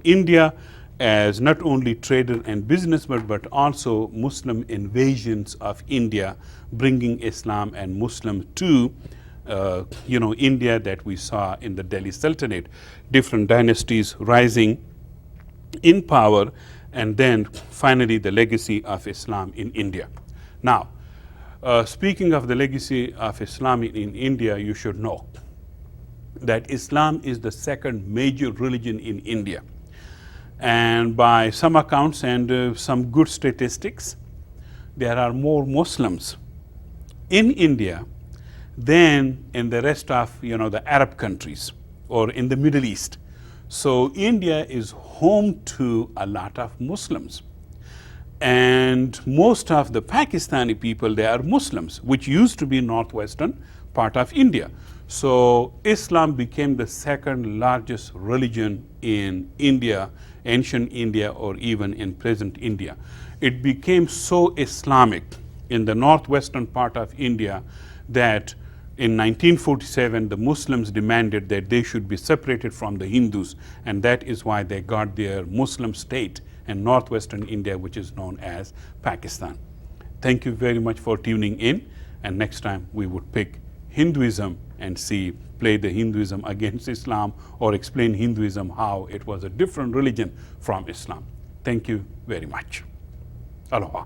India as not only trader and businessman, but also Muslim invasions of India, bringing Islam and Muslim to India, that we saw in the Delhi Sultanate, different dynasties rising in power, and then finally the legacy of Islam in India. Now, speaking of the legacy of Islam in India, you should know that Islam is the second major religion in India. And by some accounts and some good statistics, there are more Muslims in India than in the rest of the Arab countries or in the Middle East. So India is home to a lot of Muslims. And most of the Pakistani people, they are Muslims, which used to be northwestern part of India. So Islam became the second largest religion in India, ancient India, or even in present India. It became so Islamic in the northwestern part of India that in 1947, the Muslims demanded that they should be separated from the Hindus, and that is why they got their Muslim state in northwestern India, which is known as Pakistan. Thank you very much for tuning in, and next time we would pick Hinduism and play the Hinduism against Islam, or explain Hinduism how it was a different religion from Islam. Thank you very much. Aloha.